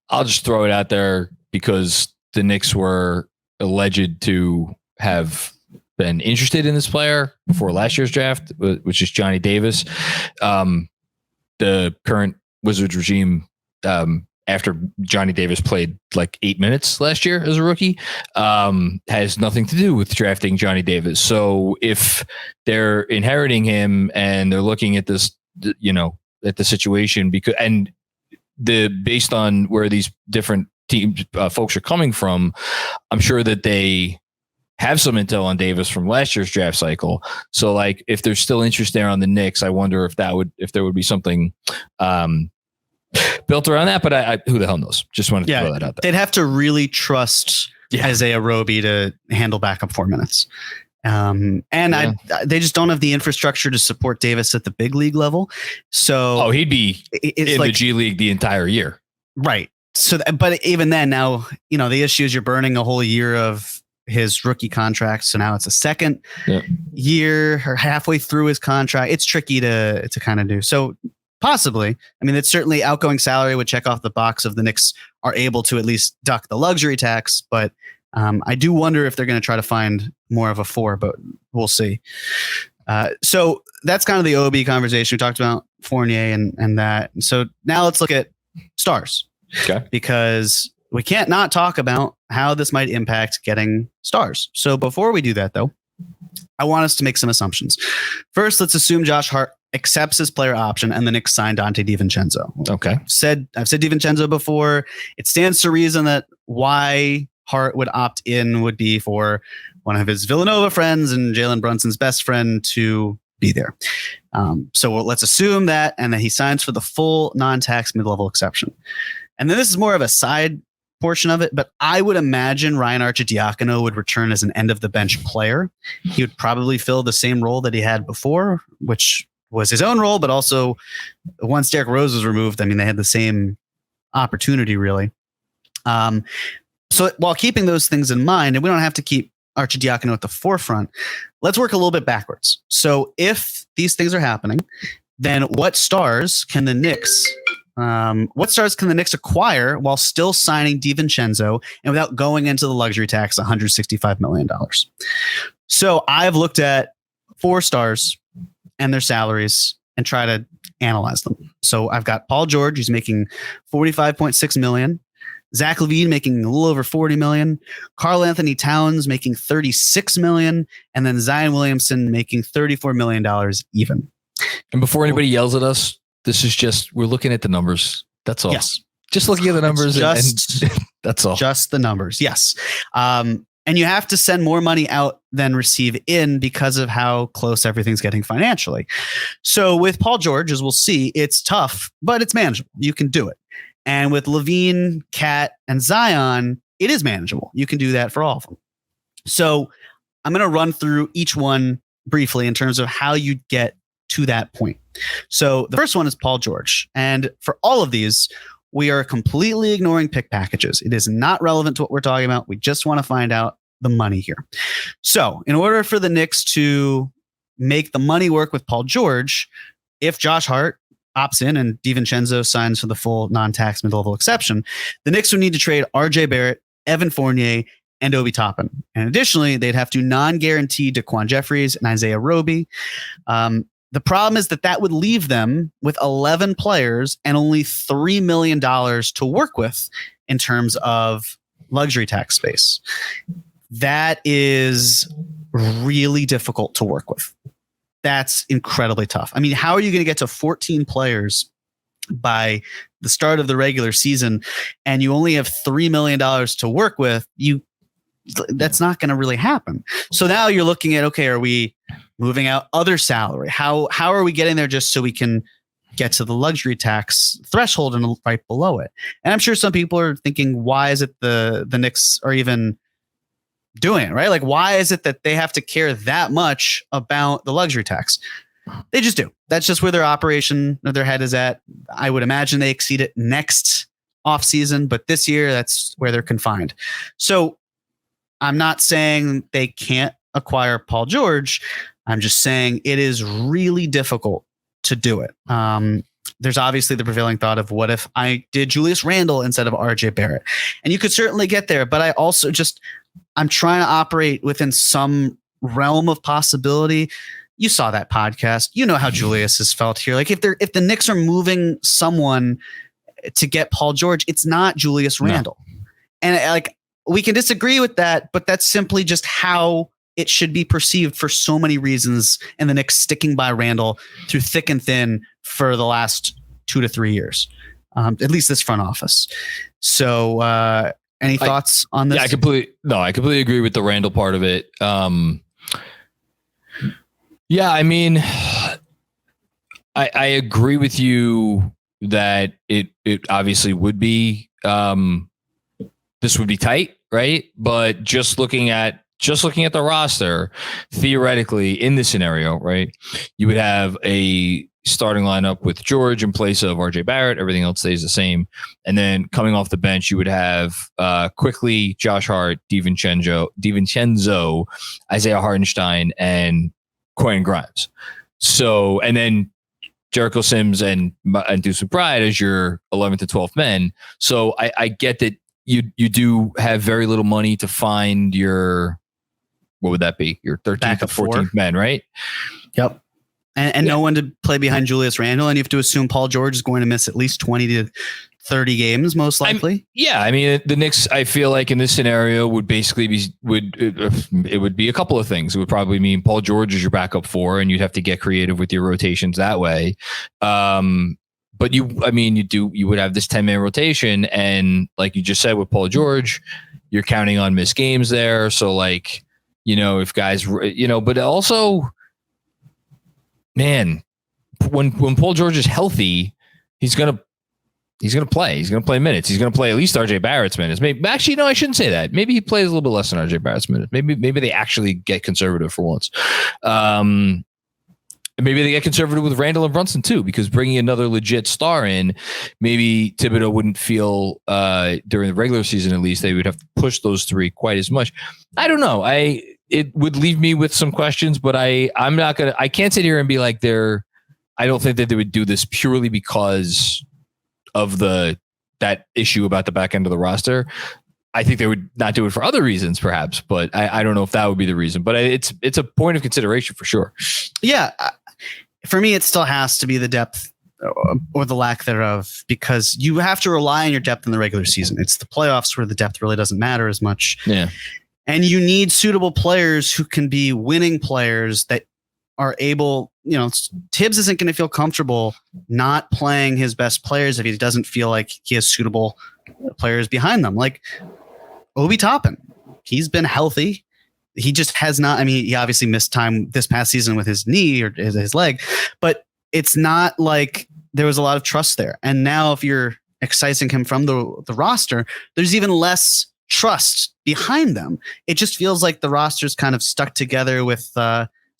A: I'll just throw it out there because the Knicks were alleged to have been interested in this player before last year's draft, which is Johnny Davis. The current Wizards regime, after Johnny Davis played like 8 minutes last year as a rookie, has nothing to do with drafting Johnny Davis. So if they're inheriting him and they're looking at this, at the situation, based on where these different teams, folks are coming from, I'm sure that they have some intel on Davis from last year's draft cycle. So like, if there's still interest there on the Knicks, I wonder if there would be something built around that. But who the hell knows? Just wanted to throw that out there.
B: They'd have to really trust Isaiah Roby to handle backup 4 minutes. They just don't have the infrastructure to support Davis at the big league level. So
A: he'd be in the G League the entire year. Right.
B: So, but even then, now, the issue is you're burning a whole year of his rookie contract. So now it's a second year or halfway through his contract. It's tricky to kind of do. So possibly, it's certainly outgoing salary would check off the box of the Knicks are able to at least duck the luxury tax. But I do wonder if they're going to try to find more of a 4, but we'll see. So that's kind of the OB conversation. We talked about Fournier and that. So now let's look at stars.
A: Okay.
B: Because we can't not talk about how this might impact getting stars. So before we do that, though, I want us to make some assumptions. First, let's assume Josh Hart accepts his player option and the Knicks sign Dante DiVincenzo.
A: Okay.
B: I've said DiVincenzo before. It stands to reason that why Hart would opt in would be for one of his Villanova friends and Jalen Brunson's best friend to be there. So let's assume that, and then he signs for the full non-tax mid-level exception. And then this is more of a side portion of it, but I would imagine Ryan Arcidiacono would return as an end-of-the-bench player. He would probably fill the same role that he had before, which was his own role, but also once Derrick Rose was removed, I mean, they had the same opportunity, really. So while keeping those things in mind, and we don't have to keep Arcidiacono at the forefront, let's work a little bit backwards. So if these things are happening, then what stars can the Knicks acquire while still signing DiVincenzo and without going into the luxury tax $165 million? So I've looked at 4 stars and their salaries and try to analyze them. So I've got Paul George, who's making $45.6 million. Zach LaVine making a little over $40 million. Karl Anthony Towns making $36 million. And then Zion Williamson making $34 million even.
A: And before anybody yells at us, this is just, we're looking at the numbers. That's all.
B: Yes.
A: Just looking at the numbers. And that's all.
B: Just the numbers. Yes. And you have to send more money out than receive in because of how close everything's getting financially. So with Paul George, as we'll see, it's tough, but it's manageable. You can do it. And with LaVine, Cat, and Zion, it is manageable. You can do that for all of them. So I'm going to run through each one briefly in terms of how you get to that point. So the first one is Paul George. And for all of these, we are completely ignoring pick packages. It is not relevant to what we're talking about. We just want to find out the money here. So in order for the Knicks to make the money work with Paul George, if Josh Hart opts in and DiVincenzo signs for the full non-tax mid-level exception, the Knicks would need to trade RJ Barrett, Evan Fournier, and Obi Toppin. And additionally, they'd have to non-guarantee Daquan Jeffries and Isaiah Roby. The problem is that would leave them with 11 players and only $3 million to work with in terms of luxury tax space. That is really difficult to work with. That's incredibly tough. I mean, how are you going to get to 14 players by the start of the regular season and you only have $3 million to work with? That's not going to really happen. So now you're looking at, okay, are we moving out other salary? How are we getting there just so we can get to the luxury tax threshold and right below it? And I'm sure some people are thinking, why is it the Knicks are even doing it, right? Like, why is it that they have to care that much about the luxury tax? They just do. That's just where their operation or their head is at. I would imagine they exceed it next offseason, but this year that's where they're confined. So I'm not saying they can't acquire Paul George. I'm just saying it is really difficult to do it. There's obviously the prevailing thought of, what if I did Julius Randle instead of RJ Barrett? And you could certainly get there, but I also I'm trying to operate within some realm of possibility. You saw that podcast. You know how Julius has felt here. Like if the Knicks are moving someone to get Paul George, it's not Julius Randle. No. And we can disagree with that, but that's simply just how it should be perceived for so many reasons. And the Knicks sticking by Randle through thick and thin for the last 2 to 3 years, at least this front office. So, any thoughts on this?
A: Yeah, I completely agree with the Randle part of it. Yeah, I mean, I agree with you that it obviously would be, this would be tight, right? But just looking at the roster, theoretically in this scenario, right, you would have a starting lineup with George in place of RJ Barrett. Everything else stays the same. And then coming off the bench, you would have quickly Josh Hart, DiVincenzo, Isaiah Hartenstein, and Quentin Grimes. So, and then Jericho Sims and Deuce McBride as your 11th and 12th men. So I get that you do have very little money to find your, what would that be? Your 13th or 14th men, right?
B: Yep. and no one to play behind Julius Randle. And you have to assume Paul George is going to miss at least 20 to 30 games, most likely.
A: I mean, the Knicks, I feel like in this scenario would basically be, it would be a couple of things. It would probably mean Paul George is your backup 4, and you'd have to get creative with your rotations that way. But you would have this 10-man rotation, and like you just said with Paul George, you're counting on missed games there. So like, if guys, but also, man, when Paul George is healthy, he's gonna play. He's gonna play minutes. He's gonna play at least RJ Barrett's minutes. Actually, no, I shouldn't say that. Maybe he plays a little bit less than RJ Barrett's minutes. Maybe they actually get conservative for once. Maybe they get conservative with Randall and Brunson too, because bringing another legit star in, maybe Thibodeau wouldn't feel during the regular season, at least they would have to push those 3 quite as much. I don't know. It would leave me with some questions, but I can't sit here and be like I don't think that they would do this purely because of that issue about the back end of the roster. I think they would not do it for other reasons, perhaps, but I don't know if that would be the reason. But it's a point of consideration for sure.
B: Yeah. For me, it still has to be the depth or the lack thereof, because you have to rely on your depth in the regular season. It's the playoffs where the depth really doesn't matter as much.
A: Yeah.
B: And you need suitable players who can be winning players that are able, Tibbs isn't going to feel comfortable not playing his best players if he doesn't feel like he has suitable players behind them. Like Obi Toppin, he's been healthy. He just has not. I mean, he obviously missed time this past season with his knee or his leg, but it's not like there was a lot of trust there. And now if you're excising him from the roster, there's even less trust behind them. It just feels like the roster's kind of stuck together with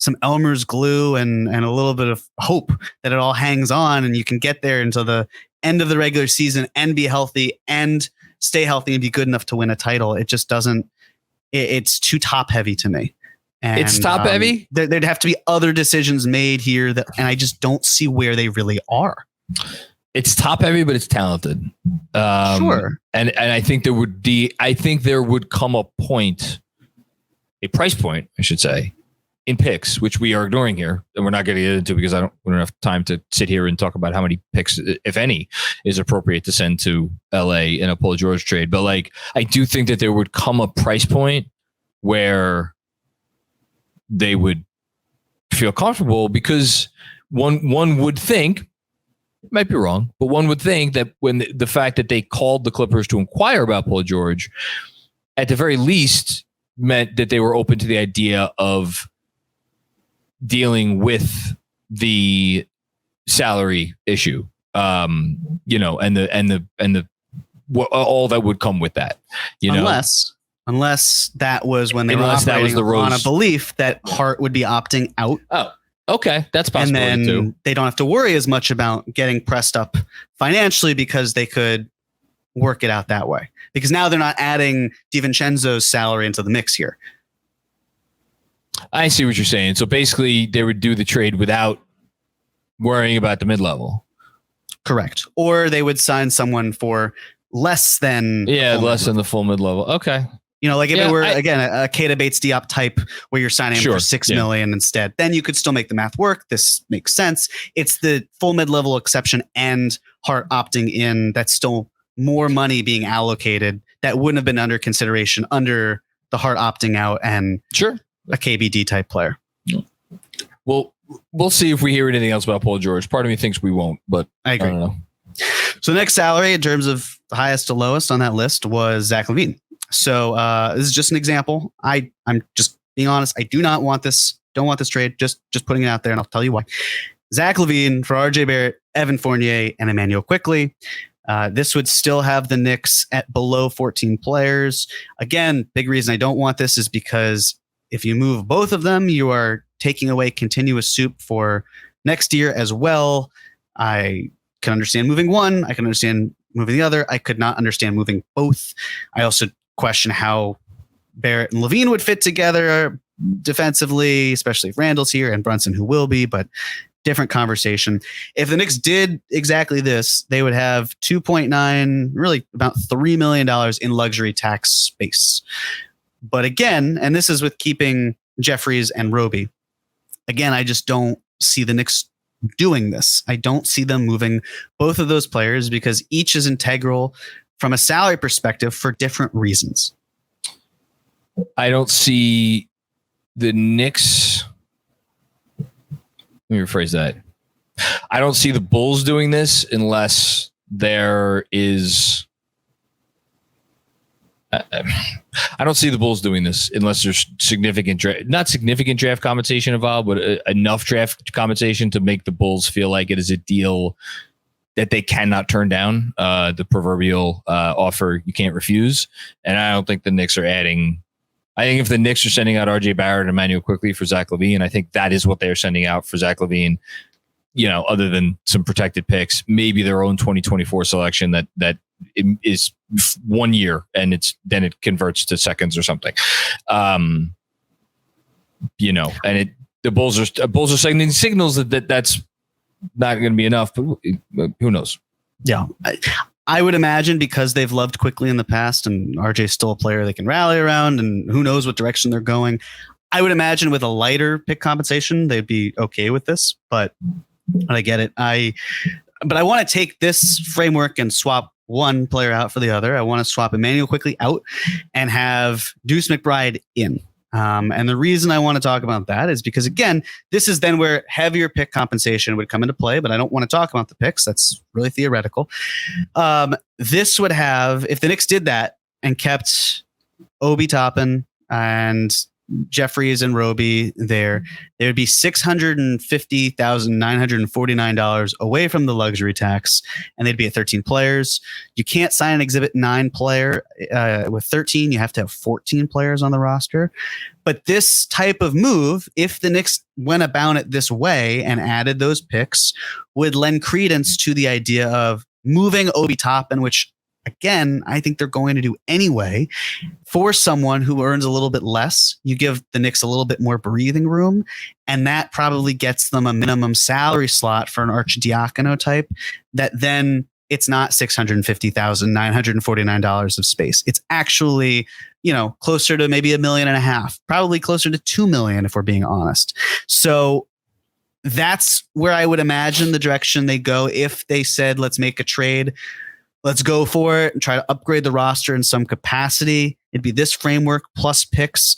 B: some Elmer's glue and a little bit of hope that it all hangs on and you can get there until the end of the regular season and be healthy and stay healthy and be good enough to win a title. It just doesn't. It's too top heavy to me. And,
A: it's top heavy.
B: There'd have to be other decisions made here and I just don't see where they really are.
A: It's top heavy, but it's talented.
B: Sure.
A: And I think there would come a price point, I should say, in picks, which we are ignoring here, and we're not going to get into because we don't have time to sit here and talk about how many picks, if any, is appropriate to send to LA in a Paul George trade. But like, I do think that there would come a price point where they would feel comfortable, because one would think, might be wrong, but one would think that when the fact that they called the Clippers to inquire about Paul George, at the very least, meant that they were open to the idea of dealing with the salary issue, and the all that would come with that, unless that was when they were operating on a belief that Hart would be opting out. Oh, okay, that's possible.
B: And then
A: too.
B: They don't have to worry as much about getting pressed up financially because they could work it out that way. Because now they're not adding DiVincenzo's salary into the mix here.
A: I see what you're saying. So basically, they would do the trade without worrying about the mid-level.
B: Correct. Or they would sign someone for less than
A: the full mid-level. Okay.
B: Like if it were again a Keita Bates Diop type where you're signing him for $6 million instead, then you could still make the math work. This makes sense. It's the full mid-level exception and Hart opting in that's still more money being allocated that wouldn't have been under consideration under the Hart opting out and a KBD type player.
A: Well, we'll see if we hear anything else about Paul George. Part of me thinks we won't, but
B: I agree.
A: I don't know.
B: So the next salary in terms of highest to lowest on that list was Zach LaVine. So this is just an example. I'm just being honest. I do not want this. Don't want this trade. Just putting it out there, and I'll tell you why. Zach LaVine for RJ Barrett, Evan Fournier, and Emmanuel Quickley. This would still have the Knicks at below 14 players. Again, big reason I don't want this is because if you move both of them, you are taking away continuous soup for next year as well. I can understand moving one. I can understand moving the other. I could not understand moving both. I also question how Barrett and LaVine would fit together defensively, especially if Randall's here and Brunson, who will be, but different conversation. If the Knicks did exactly this, they would have 2.9, really about $3 million in luxury tax space. But again, and this is with keeping Jeffries and Roby. Again, I just don't see the Knicks doing this. I don't see them moving both of those players because each is integral from a salary perspective for different reasons.
A: I don't see the Knicks. Let me rephrase that. I don't see the Bulls doing this unless there is. I don't see the Bulls doing this unless there's not significant draft compensation involved, but enough draft compensation to make the Bulls feel like it is a deal that they cannot turn down, the proverbial offer you can't refuse. And I don't think the Knicks are adding. I think if the Knicks are sending out RJ Barrett and Emmanuel Quickley for Zach LaVine, I think that is what they're sending out for Zach LaVine. Other than some protected picks, maybe their own 2024 selection that is 1 year and then it converts to seconds or something. And the Bulls are sending signals that's not going to be enough, but who knows?
B: Yeah. I would imagine because they've loved Quickley in the past and RJ's still a player they can rally around and who knows what direction they're going. I would imagine with a lighter pick compensation, they'd be okay with this, but I get it. But I want to take this framework and swap one player out for the other. I want to swap Emmanuel Quickley out and have Deuce McBride in. And the reason I want to talk about that is because, again, this is then where heavier pick compensation would come into play, but I don't want to talk about the picks. That's really theoretical. This would have, if the Knicks did that and kept Obi Toppin and Jeffries and Roby there would be $650,949 away from the luxury tax, and they'd be at 13 players. You can't sign an Exhibit 9 player with 13. You have to have 14 players on the roster. But this type of move, if the Knicks went about it this way and added those picks, would lend credence to the idea of moving Obi Toppin, which again, I think they're going to do anyway, for someone who earns a little bit less. You give the Knicks a little bit more breathing room, and that probably gets them a minimum salary slot for an Arcidiacono type that then it's not $650,949 of space. It's actually, closer to maybe $1.5 million, probably closer to $2 million if we're being honest. So that's where I would imagine the direction they go if they said, let's make a trade. Let's go for it and try to upgrade the roster in some capacity. It'd be this framework plus picks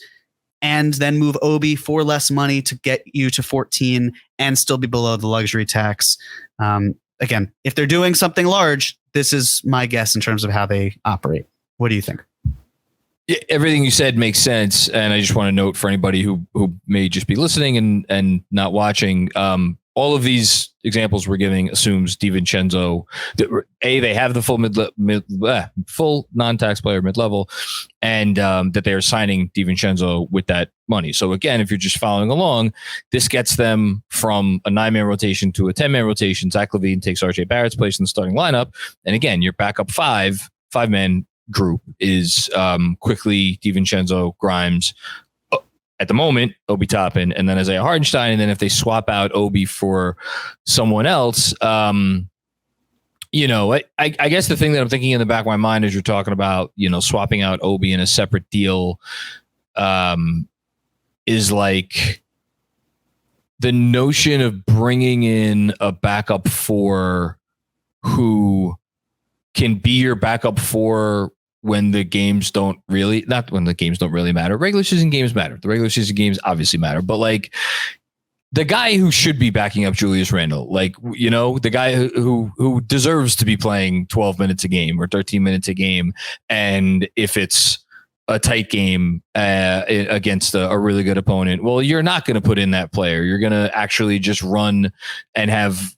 B: and then move Obi for less money to get you to 14 and still be below the luxury tax. Again, if they're doing something large, this is my guess in terms of how they operate. What do you think?
A: Yeah, everything you said makes sense. And I just want to note for anybody who may just be listening and not watching, all of these examples we're giving assumes DiVincenzo, they have the full non-tax player mid-level, and that they are signing DiVincenzo with that money. So again, if you're just following along, this gets them from a 9-man rotation to a 10-man rotation. Zach LaVine takes RJ Barrett's place in the starting lineup, and again, your backup five-man group is Quickley, DiVincenzo, Grimes. At the moment, Obi Toppin, and then Isaiah Hartenstein. And then if they swap out Obi for someone else, I guess the thing that I'm thinking in the back of my mind as you're talking about, swapping out Obi in a separate deal is like the notion of bringing in a backup four who can be your backup four when the games don't really matter. Regular season games matter. The regular season games obviously matter, but like the guy who should be backing up Julius Randle, the guy who deserves to be playing 12 minutes a game or 13 minutes a game. And if it's a tight game against a really good opponent, well, you're not going to put in that player. You're going to actually just run and have,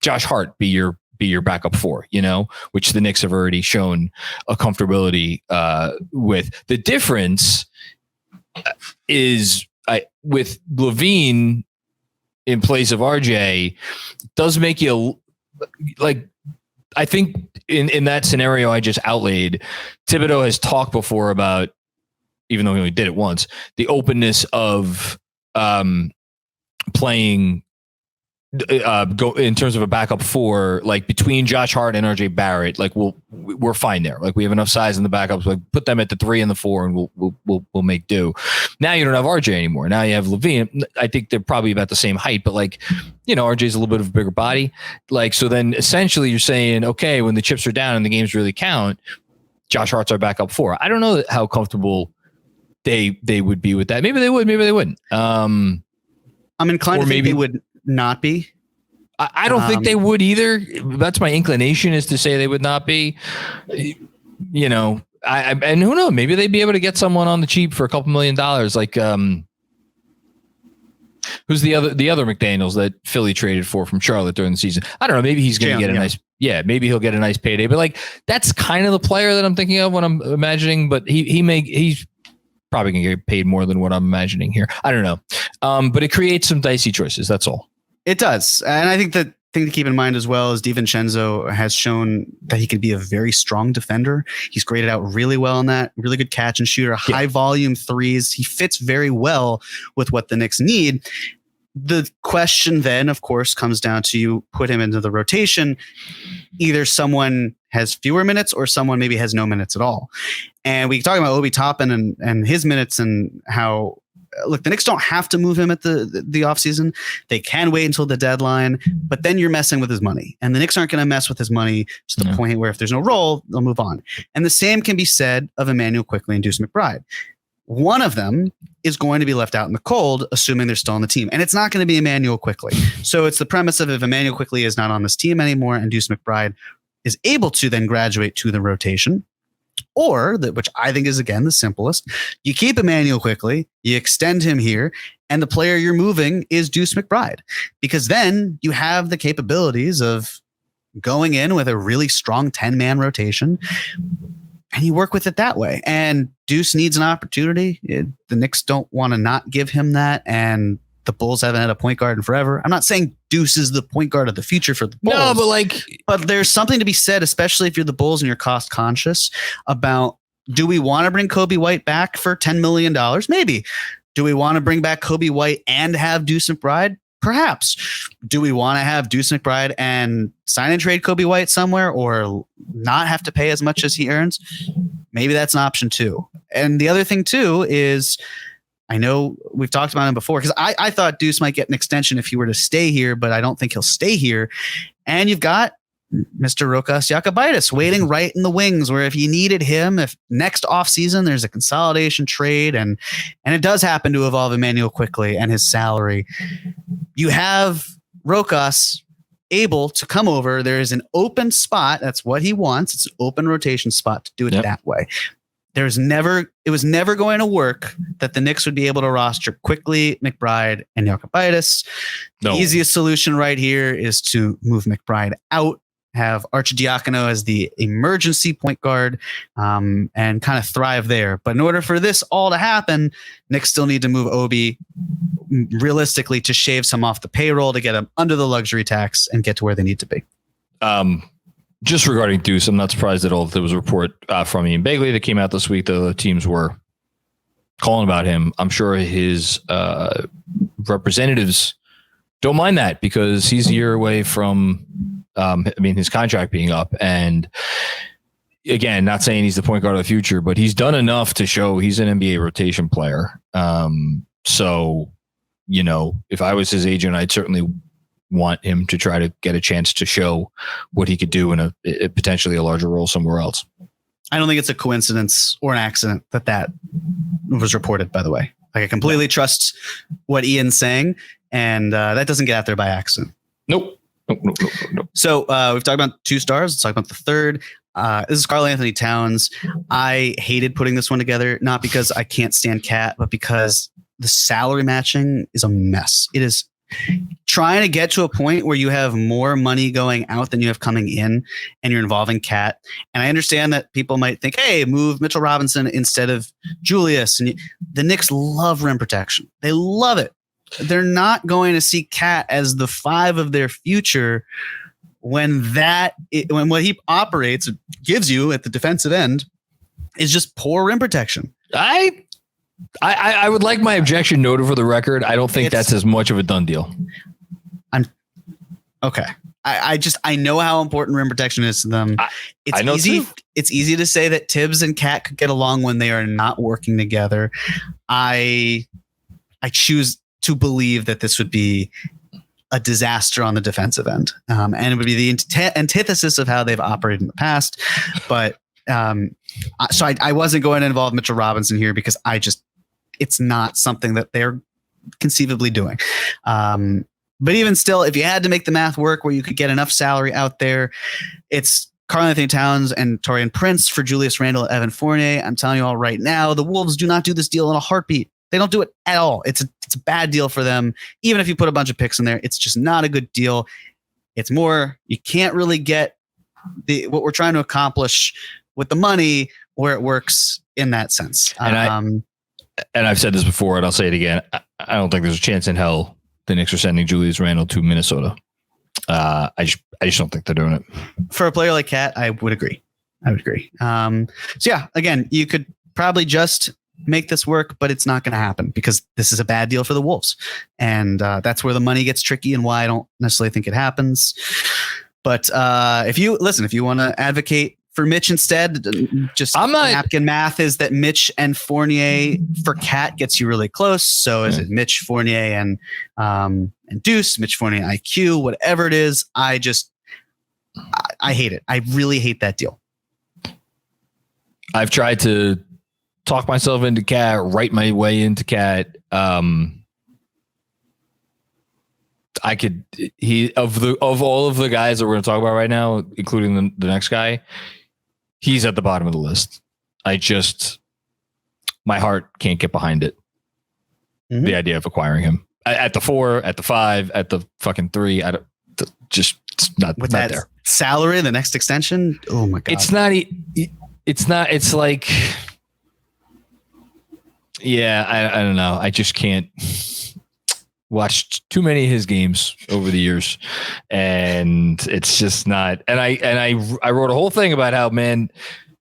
A: Josh Hart be your backup four, which the Knicks have already shown a comfortability with. The difference is with LaVine in place of RJ does make you like, I think in that scenario I just outlaid, Thibodeau has talked before about, even though he only did it once, the openness of playing go in terms of a backup four, like between Josh Hart and RJ Barrett, like we're fine there. Like we have enough size in the backups. Like put them at the 3 and the 4, and we'll make do. Now you don't have RJ anymore. Now you have Levine. I think they're probably about the same height, but like, RJ's a little bit of a bigger body. Like, so then essentially you're saying, okay, when the chips are down and the games really count, Josh Hart's our backup 4. I don't know how comfortable they would be with that. Maybe they would, maybe they wouldn't. I'm
B: inclined to think they would not be.
A: I don't think they would either. That's my inclination, is to say they would not be. And who knows? Maybe they'd be able to get someone on the cheap for a couple $1 million. Like, who's the other McDaniels that Philly traded for from Charlotte during the season? I don't know. Maybe he's going to get a nice. Yeah, maybe he'll get a nice payday. But like, that's kind of the player that I'm thinking of when I'm imagining. But he's probably going to get paid more than what I'm imagining here. I don't know. But it creates some dicey choices. That's all.
B: It does. And I think the thing to keep in mind as well is DiVincenzo has shown that he can be a very strong defender. He's graded out really well on that. Really good catch and shooter, high volume threes. He fits very well with what the Knicks need. The question then, of course, comes down to you put him into the rotation. Either someone has fewer minutes or someone maybe has no minutes at all. And we talk about Obi Toppin and his minutes and how, look, the Knicks don't have to move him at the offseason. They can wait until the deadline, but then you're messing with his money. And the Knicks aren't going to mess with his money to the point where if there's no role, they'll move on. And the same can be said of Emmanuel Quickley and Deuce McBride. One of them is going to be left out in the cold, assuming they're still on the team. And it's not going to be Emmanuel Quickley. So it's the premise of if Emmanuel Quickley is not on this team anymore and Deuce McBride is able to then graduate to the rotation, or which I think is, again, the simplest. You keep Emmanuel Quickley, you extend him here, and the player you're moving is Deuce McBride, because then you have the capabilities of going in with a really strong 10-man rotation, and you work with it that way. And Deuce needs an opportunity. The Knicks don't want to not give him that, and the Bulls haven't had a point guard in forever. I'm not saying Deuce is the point guard of the future for the Bulls. No, but there's something to be said, especially if you're the Bulls and you're cost conscious, about, do we want to bring Kobe White back for $10 million? Maybe. Do we want to bring back Kobe White and have Deuce McBride? Perhaps. Do we want to have Deuce McBride and sign and trade Kobe White somewhere, or not have to pay as much as he earns? Maybe that's an option too. And the other thing too is, I know we've talked about him before, because I thought Deuce might get an extension if he were to stay here, but I don't think he'll stay here. And you've got Mr. Rokas Jokubaitis waiting right in the wings, where if you needed him, if next offseason there's a consolidation trade, and it does happen to evolve Emmanuel Quickley and his salary, you have Rokas able to come over. There is an open spot. That's what he wants. It's an open rotation spot to do it that way. It was never going to work that the Knicks would be able to roster Quickley, McBride, and Jokubaitis. No. The easiest solution right here is to move McBride out, have Arcidiacono as the emergency point guard, and kind of thrive there. But in order for this all to happen, Knicks still need to move Obi realistically to shave some off the payroll to get him under the luxury tax and get to where they need to be.
A: Just regarding Deuce, I'm not surprised at all that there was a report from Ian Begley that came out this week that the teams were calling about him. I'm sure his representatives don't mind that, because he's a year away from, his contract being up. And again, not saying he's the point guard of the future, but he's done enough to show he's an NBA rotation player. So, if I was his agent, I'd certainly want him to try to get a chance to show what he could do in a potentially a larger role somewhere else.
B: I don't think it's a coincidence or an accident that was reported, by the way. Like, I completely trust what Ian's saying, and that doesn't get out there by accident.
A: Nope.
B: So we've talked about 2 stars. Let's talk about the third. This is Karl-Anthony Towns. I hated putting this one together, not because I can't stand Cat, but because the salary matching is a mess. It is trying to get to a point where you have more money going out than you have coming in, and you're involving Cat. And I understand that people might think, hey, move Mitchell Robinson instead of Julius. And the Knicks love rim protection. They love it. They're not going to see Cat as the 5 of their future when what he operates, gives you at the defensive end, is just poor rim protection. I
A: would like my objection noted for the record. I don't think that's as much of a done deal.
B: Okay. I know how important rim protection is to them.
A: I know
B: easy.
A: too.
B: It's easy to say that Tibbs and Cat could get along when they are not working together. I choose to believe that this would be a disaster on the defensive end. And it would be the antithesis of how they've operated in the past. But so I wasn't going to involve Mitchell Robinson here because it's not something that they're conceivably doing. But even still, if you had to make the math work where you could get enough salary out there, it's Karl-Anthony Towns and Taurean Prince for Julius Randle and Evan Fournier. I'm telling you all right now, the Wolves do not do this deal in a heartbeat. They don't do it at all. It's a bad deal for them. Even if you put a bunch of picks in there, it's just not a good deal. It's more, you can't really get what we're trying to accomplish with the money where it works in that sense.
A: And I've said this before, and I'll say it again. I don't think there's a chance in hell the Knicks are sending Julius Randle to Minnesota. I just don't think they're doing it.
B: For a player like Cat, I would agree. So yeah, again, you could probably just make this work, but it's not going to happen because this is a bad deal for the Wolves. And that's where the money gets tricky and why I don't necessarily think it happens. But if you want to advocate for Mitch instead, just napkin math is that Mitch and Fournier for Cat gets you really close. So is it Mitch, Fournier, and Deuce, Mitch, Fournier, IQ, whatever it is. I hate it. I really hate that deal.
A: I've tried to talk myself into Cat, write my way into Cat. Of all of the guys that we're going to talk about right now, including the next guy, he's at the bottom of the list. My heart can't get behind it. Mm-hmm. The idea of acquiring him at the 4, at the 5, at the fucking 3, it's not
B: with that
A: there.
B: Salary, the next extension. Oh my God.
A: It's like, yeah, I don't know. I just can't. Watched too many of his games over the years, and it's just not. And I wrote a whole thing about how, man,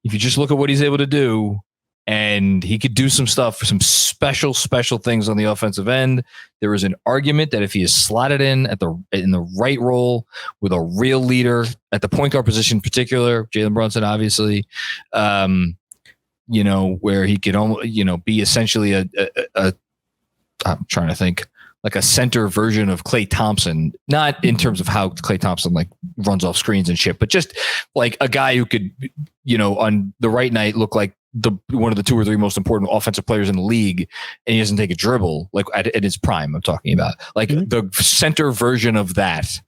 A: if you just look at what he's able to do, and he could do some stuff for some special things on the offensive end. There is an argument that if he is slotted in the right role with a real leader at the point guard position, in particular, Jalen Brunson, obviously, where he could almost, be essentially a I'm trying to think. Like a center version of Klay Thompson, not in terms of how Klay Thompson like runs off screens and shit, but just like a guy who could, on the right night look like one of the 2 or 3 most important offensive players in the league, and he doesn't take a dribble like at his prime. I'm talking about like the center version of that.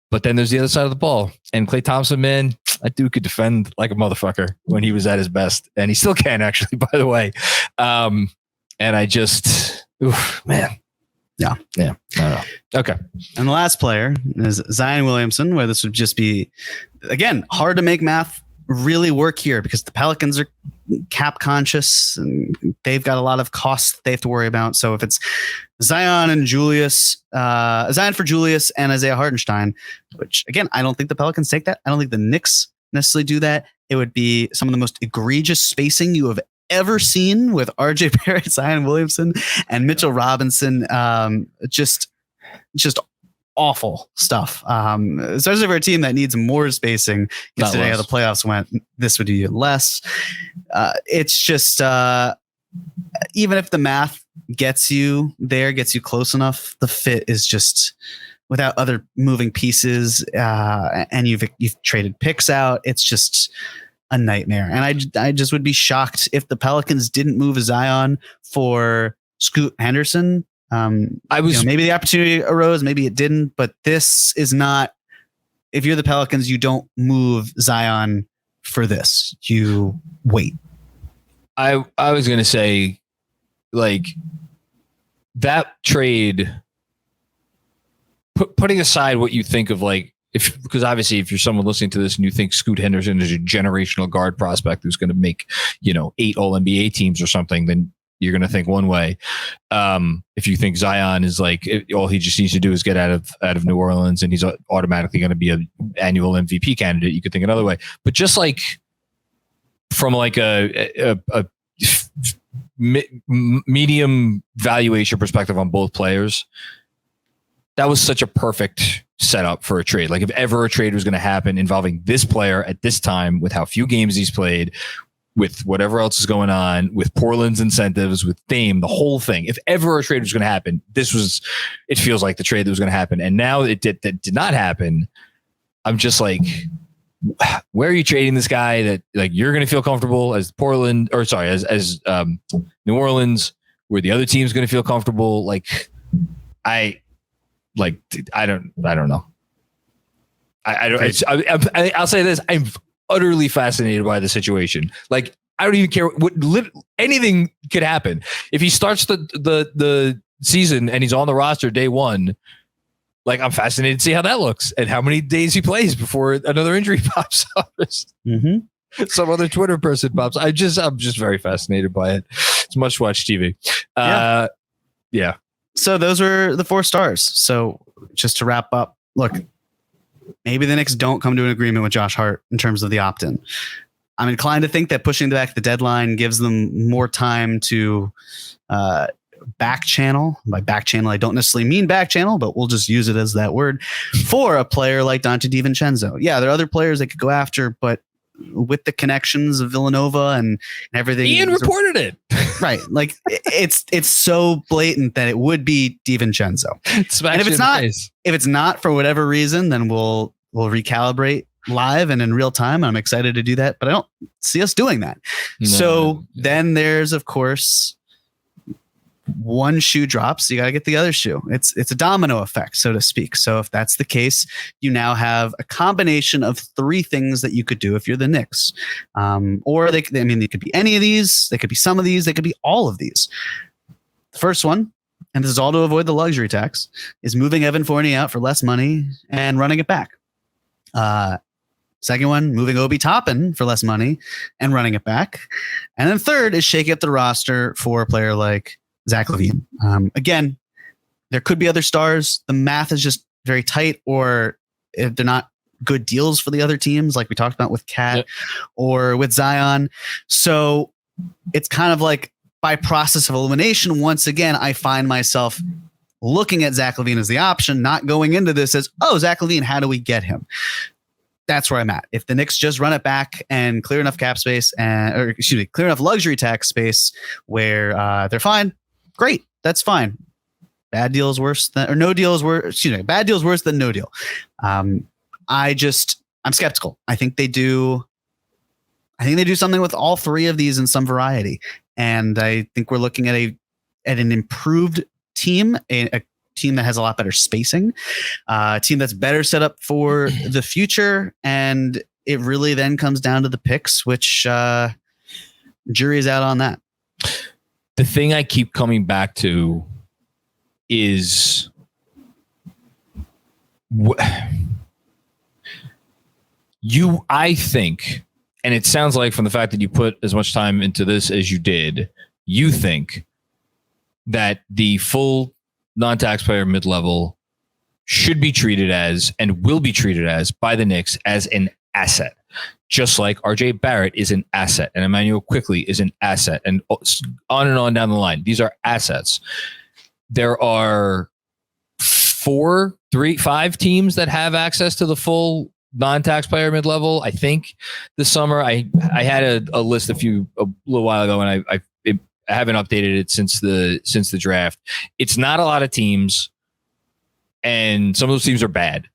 A: But then there's the other side of the ball, and Klay Thompson, man, that dude could defend like a motherfucker when he was at his best, and he still can actually, by the way. And I just, man.
B: Yeah.
A: I don't know. Okay.
B: And the last player is Zion Williamson, where this would just be, again, hard to make math really work here because the Pelicans are cap conscious and they've got a lot of costs they have to worry about. So if it's Zion for Julius and Isaiah Hartenstein, which again, I don't think the Pelicans take that. I don't think the Knicks necessarily do that. It would be some of the most egregious spacing you have ever seen with RJ Barrett, Zion Williamson, and Mitchell Robinson. Just awful stuff. Especially for a team that needs more spacing. Considering how the playoffs went, this would be less. It's just even if the math gets you close enough, the fit is just without other moving pieces, and you've traded picks out. It's just a nightmare. And I just would be shocked if the Pelicans didn't move Zion for Scoot Henderson. Maybe the opportunity arose, maybe it didn't, but this is not, if you're the Pelicans, you don't move Zion for this. You wait.
A: I was going to say, like, that trade, putting aside what you think of, like, because obviously if you're someone listening to this and you think Scoot Henderson is a generational guard prospect who's going to make, 8 All-NBA teams or something, then you're going to think one way. If you think Zion is like, all he just needs to do is get out of New Orleans and he's automatically going to be an annual MVP candidate, you could think another way. But just like from like a medium valuation perspective on both players, that was such a perfect set up for a trade. Like if ever a trade was going to happen involving this player at this time, with how few games he's played, with whatever else is going on, with Portland's incentives, with Dame, the whole thing. If ever a trade was going to happen, it feels like the trade that was going to happen. And now that did not happen. I'm just like, where are you trading this guy that like you're going to feel comfortable as Portland, or sorry, as New Orleans, where the other team's going to feel comfortable? Like I don't know. I'll say this. I'm utterly fascinated by the situation. Like, I don't even care anything could happen. If he starts the season and he's on the roster day one, like, I'm fascinated to see how that looks and how many days he plays before another injury pops up. Some other Twitter person pops. I'm just very fascinated by it. It's must-watch TV. Yeah.
B: So those are the 4 stars. So just to wrap up, look, maybe the Knicks don't come to an agreement with Josh Hart in terms of the opt-in. I'm inclined to think that pushing back the deadline gives them more time to back channel. By back channel, I don't necessarily mean back channel, but we'll just use it as that word for a player like Dante DiVincenzo. Yeah, there are other players they could go after, but with the connections of Villanova and everything,
A: Ian reported it.
B: Right. Like it's so blatant that it would be DiVincenzo. And if it's not for whatever reason, then we'll recalibrate live and in real time. I'm excited to do that, but I don't see us doing that. No. So then there's, of course, one shoe drops, you got to get the other shoe. It's a domino effect, so to speak. So if that's the case, you now have a combination of 3 things that you could do if you're the Knicks. Or they could be any of these, they could be some of these, they could be all of these. The first one, and this is all to avoid the luxury tax, is moving Evan Fournier out for less money and running it back. Second one, moving Obi Toppin for less money and running it back. And then third is shaking up the roster for a player like Zach LaVine. Again, there could be other stars. The math is just very tight, or if they're not good deals for the other teams, like we talked about with Cat or with Zion. So it's kind of like by process of elimination, once again, I find myself looking at Zach LaVine as the option, not going into this as, oh, Zach LaVine, how do we get him? That's where I'm at. If the Knicks just run it back and clear enough cap space clear enough luxury tax space where they're fine, great. That's fine. Bad deal is worse than no deal. Bad deal is worse than no deal. I'm skeptical. I think they do something with all 3 of these in some variety. And I think we're looking at an improved team, a team that has a lot better spacing, a team that's better set up for the future. And it really then comes down to the picks, which jury's out on that.
A: The thing I keep coming back to is I think, and it sounds like from the fact that you put as much time into this as you did, you think that the full non-taxpayer mid-level should be treated as, and will be treated as by the Knicks, as an asset. Just like RJ Barrett is an asset and Emmanuel Quickley is an asset, and on and on down the line. These are assets. There are 5 teams that have access to the full non-taxpayer mid-level. I think this summer I had a list a little while ago, and I haven't updated it since the draft. It's not a lot of teams, and some of those teams are bad.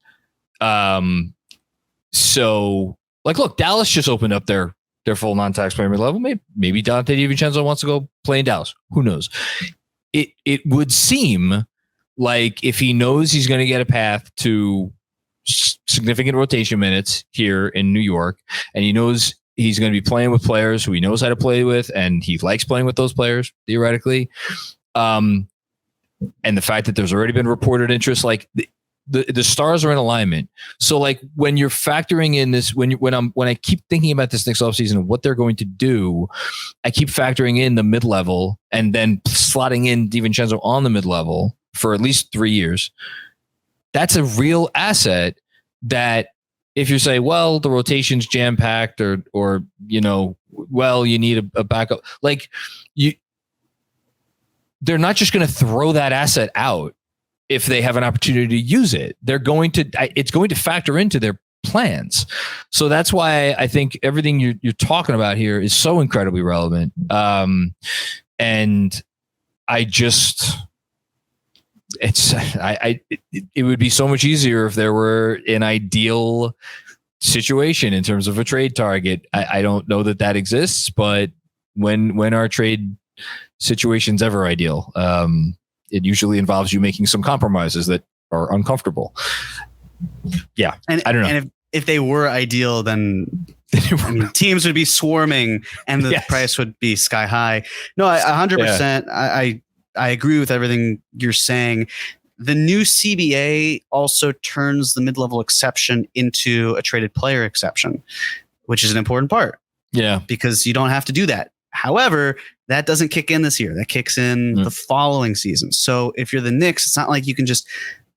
A: So, like, look, Dallas just opened up their full non-taxpayer mid-level. Maybe Dante DiVincenzo wants to go play in Dallas. Who knows? It would seem like if he knows he's going to get a path to significant rotation minutes here in New York, and he knows he's going to be playing with players who he knows how to play with, and he likes playing with those players, theoretically. And the fact that there's already been reported interest, like the stars are in alignment. So like when you're factoring in this, when I keep thinking about this next offseason and what they're going to do, I keep factoring in the mid-level and then slotting in DiVincenzo on the mid-level for at least 3 years. That's a real asset that, if you say, well, the rotation's jam-packed or you know, well, you need a backup, like they're not just going to throw that asset out if they have an opportunity to use it. It's going to factor into their plans. So that's why I think everything you're talking about here is so incredibly relevant. And I just, it would be so much easier if there were an ideal situation in terms of a trade target. I don't know that exists, but when our trade situation's ever ideal, it usually involves you making some compromises that are uncomfortable. Yeah.
B: And
A: I don't know.
B: And if they were ideal, then teams would be swarming and the price would be sky high. No, 100%. I agree with everything you're saying. The new CBA also turns the mid-level exception into a traded player exception, which is an important part.
A: Yeah.
B: Because you don't have to do that. However, that doesn't kick in this year. That kicks in the following season. So if you're the Knicks, it's not like you can just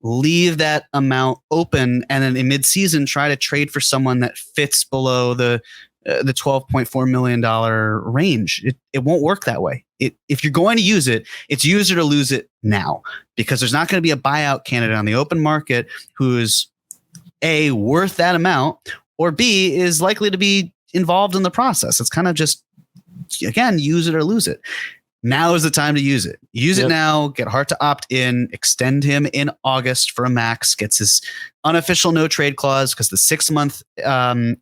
B: leave that amount open and then in mid-season try to trade for someone that fits below the $12.4 million range. It won't work that way. If you're going to use it, it's use it or lose it now, because there's not going to be a buyout candidate on the open market who is A, worth that amount, or B, is likely to be involved in the process. It's kind of just, again, use it or lose it. Now is the time to use it. Use it now. Get Hart to opt in. Extend him in August for a max. Gets his unofficial no trade clause because the 6-month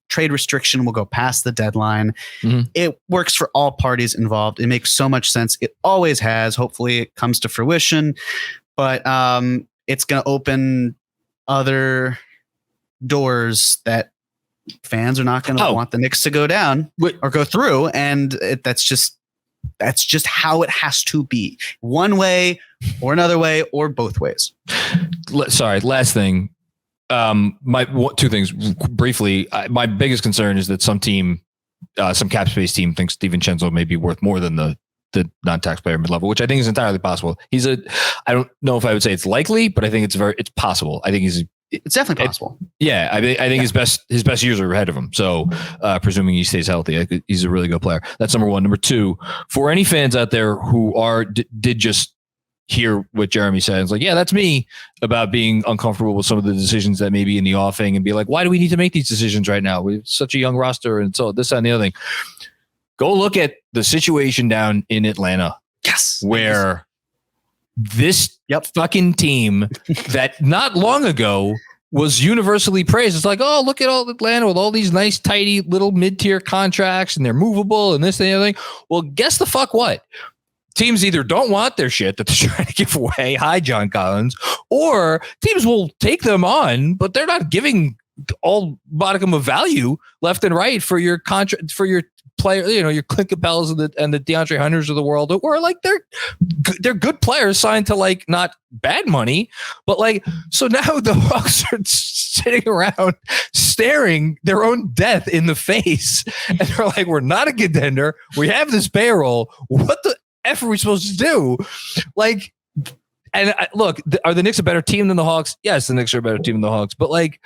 B: trade restriction will go past the deadline. It works for all parties involved. It makes so much sense. It always has. Hopefully it comes to fruition. But it's going to open other doors that fans are not going to want the Knicks to go down or go through. And that's just how it has to be, one way or another way or both ways.
A: Sorry. Last thing. Two things briefly. My biggest concern is that some cap space team thinks DiVincenzo may be worth more than the non-taxpayer mid-level, which I think is entirely possible. I don't know if I would say it's likely, but I think it's possible. I think it's
B: definitely possible.
A: I think his best years are ahead of him. So, presuming he stays healthy, he's a really good player. That's number one. Number two, for any fans out there who did just hear what Jeremy said, it's like, yeah, that's me, about being uncomfortable with some of the decisions that may be in the offing and be like, why do we need to make these decisions right now? We have such a young roster and so this, that, and the other thing. Go look at the situation down in Atlanta.
B: Yes.
A: Where this fucking team that not long ago was universally praised. It's like, oh, look at all Atlanta with all these nice, tidy little mid-tier contracts and they're movable and this and the other thing. Well, guess the fuck what? Teams either don't want their shit that they're trying to give away. Hi, John Collins. Or teams will take them on, but they're not giving all modicum of value left and right for your contract, for your player, your Clint Capellas and the DeAndre Hunters of the world, or like they're good players signed to like not bad money, but like, so now the Hawks are sitting around staring their own death in the face and they're like, we're not a contender. We have this payroll. What the F are we supposed to do? Like, and look, are the Knicks a better team than the Hawks? Yes, the Knicks are a better team than the Hawks, but like,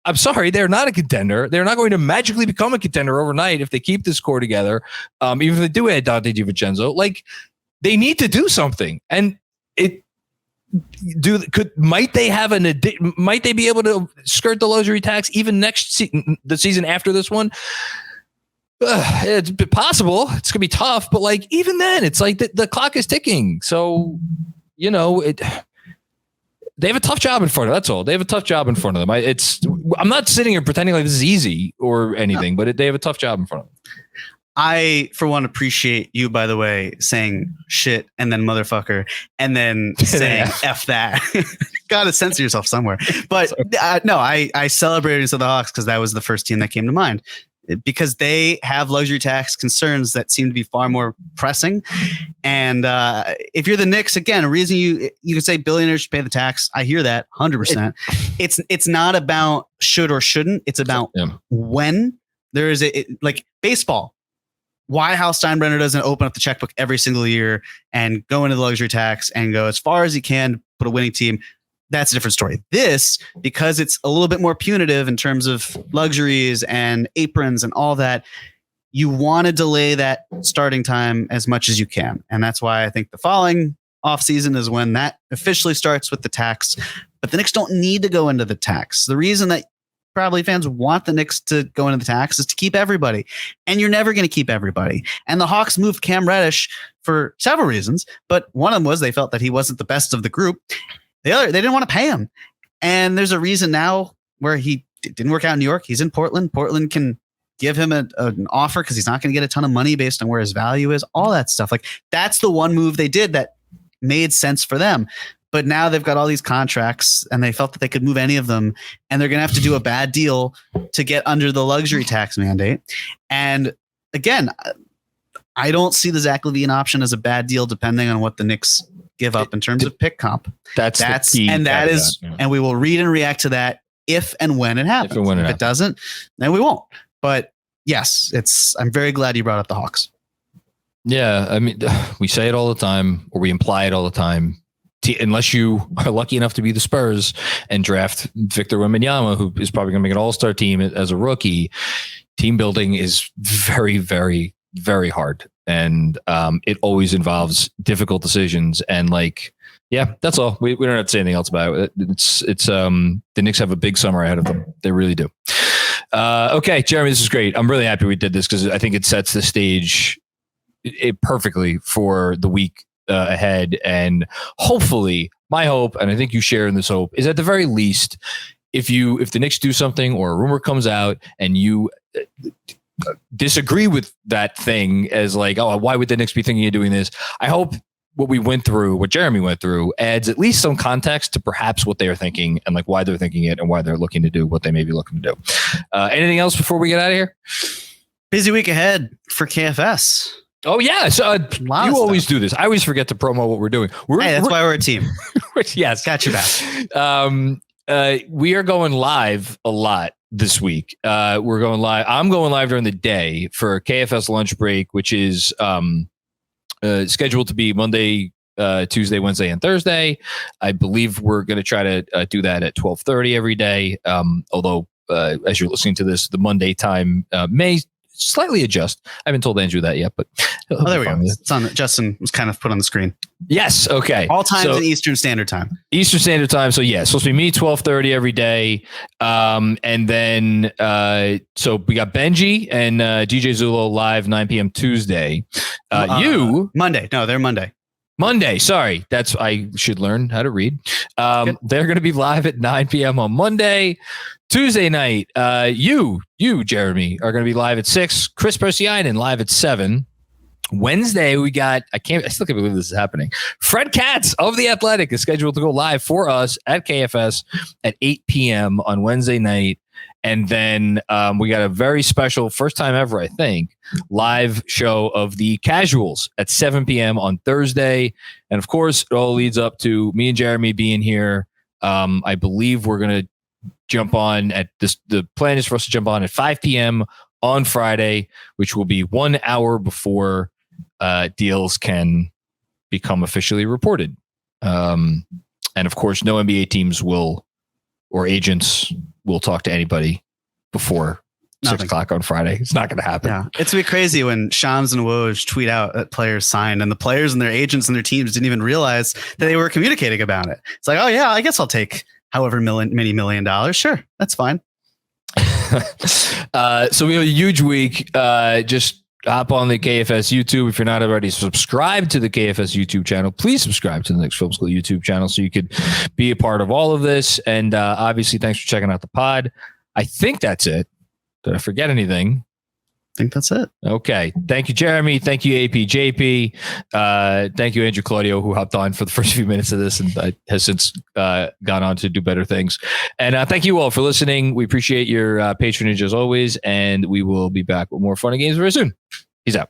A: I'm sorry, they're not a contender. They're not going to magically become a contender overnight if they keep this core together. Even if they do add Dante DiVincenzo, like they need to do something. And might they be able to skirt the luxury tax even the season after this one? It's possible. It's gonna be tough, but like even then, it's like the clock is ticking. So they have a tough job in front of them. That's all. They have a tough job in front of them. I'm not sitting here pretending like this is easy or anything, but they have a tough job in front of them.
B: I, for one, appreciate you, by the way, saying shit and then motherfucker and then saying F that. Got to censor yourself somewhere. But no, I celebrated the Hawks because that was the first team that came to mind. Because they have luxury tax concerns that seem to be far more pressing. And if you're the Knicks, again, a reason you can say billionaires should pay the tax. I hear that 100%. It's not about should or shouldn't. It's about when there is like baseball. Why Hal Steinbrenner doesn't open up the checkbook every single year and go into the luxury tax and go as far as he can, put a winning team. That's a different story. This, because it's a little bit more punitive in terms of luxuries and aprons and all that, you want to delay that starting time as much as you can. And that's why I think the following offseason is when that officially starts with the tax. But the Knicks don't need to go into the tax. The reason that probably fans want the Knicks to go into the tax is to keep everybody. And you're never going to keep everybody. And the Hawks moved Cam Reddish for several reasons, but one of them was they felt that he wasn't the best of the group. The other, they didn't want to pay him. And there's a reason now where he didn't work out in New York. He's in Portland. Portland can give him an offer because he's not going to get a ton of money based on where his value is, all that stuff. Like, that's the one move they did that made sense for them. But now they've got all these contracts and they felt that they could move any of them, and they're going to have to do a bad deal to get under the luxury tax mandate. And again, I don't see the Zach LaVine option as a bad deal, depending on what the Knicks give up in terms of pick comp.
A: That's the key,
B: and that is, and we will read and react to that if and when it happens. If it doesn't, then we won't. But yes, I'm very glad you brought up the Hawks.
A: Yeah. I mean, we say it all the time, or we imply it all the time. Unless you are lucky enough to be the Spurs and draft Victor Wembanyama, who is probably going to make an all-star team as a rookie, team building is very, very, very hard. And it always involves difficult decisions. And that's all. We don't have to say anything else about it. It's the Knicks have a big summer ahead of them. They really do. Okay, Jeremy, this is great. I'm really happy we did this because I think it sets the stage perfectly for the week ahead. And hopefully, my hope, and I think you share in this hope, is at the very least, if the Knicks do something or a rumor comes out and you disagree with that thing as why would the Knicks be thinking of doing this? I hope what Jeremy went through adds at least some context to perhaps what they are thinking and why they're thinking it and why they're looking to do what they may be looking to do. Anything else before we get out of here? Busy
B: week ahead for KFS.
A: Oh, yeah. So you always do this. I always forget to promo what we're doing.
B: That's why we're a team.
A: Yes.
B: Got your back.
A: We are going live a lot this week. We're going live. I'm going live during the day for KFS lunch break, which is scheduled to be Monday, Tuesday, Wednesday, and Thursday. I believe we're going to try to do that at 12:30 every day. Although, as you're listening to this, the Monday time may slightly adjust. I haven't told Andrew that yet, but
B: there we go. It's on. Justin was kind of put on the screen.
A: Yes. Okay.
B: All times in Eastern Standard Time.
A: Eastern Standard Time. So yeah, supposed to be me 12:30 every day. And then so we got Benji and DJ Zulo live 9 p.m. Tuesday. You
B: Monday. No, they're Monday.
A: Monday. Sorry. I should learn how to read. They're going to be live at 9 p.m. on Monday. Tuesday night, you, Jeremy, are going to be live at 6. Chris Persianen live at 7. Wednesday, we got, I still can't believe this is happening. Fred Katz of The Athletic is scheduled to go live for us at KFS at 8 p.m. on Wednesday night. And then we got a very special, first time ever, I think, live show of the Casuals at 7 p.m. on Thursday. And of course, it all leads up to me and Jeremy being here. I believe we're going to jump on at this. The plan is for us to jump on at 5 p.m. on Friday, which will be 1 hour before deals can become officially reported. And of course, no NBA teams or agents will talk to anybody before 6 o'clock on Friday. It's not going to happen.
B: Yeah, it's going to be crazy when Shams and Woj tweet out that players signed, and the players and their agents and their teams didn't even realize that they were communicating about it. It's like, oh yeah, I guess I'll take however many $1 million. Sure, that's fine.
A: So we have a huge week. Just hop on the KFS YouTube. If you're not already subscribed to the KFS YouTube channel, please subscribe to the Knicks Film School YouTube channel so you could be a part of all of this. And obviously, thanks for checking out the pod. I think that's it. Did I forget anything?
B: I think that's it.
A: Okay. Thank you, Jeremy. Thank you, APJP. Thank you, Andrew Claudio, who hopped on for the first few minutes of this and has since gone on to do better things. And thank you all for listening. We appreciate your patronage as always, and we will be back with more fun and games very soon. Peace out.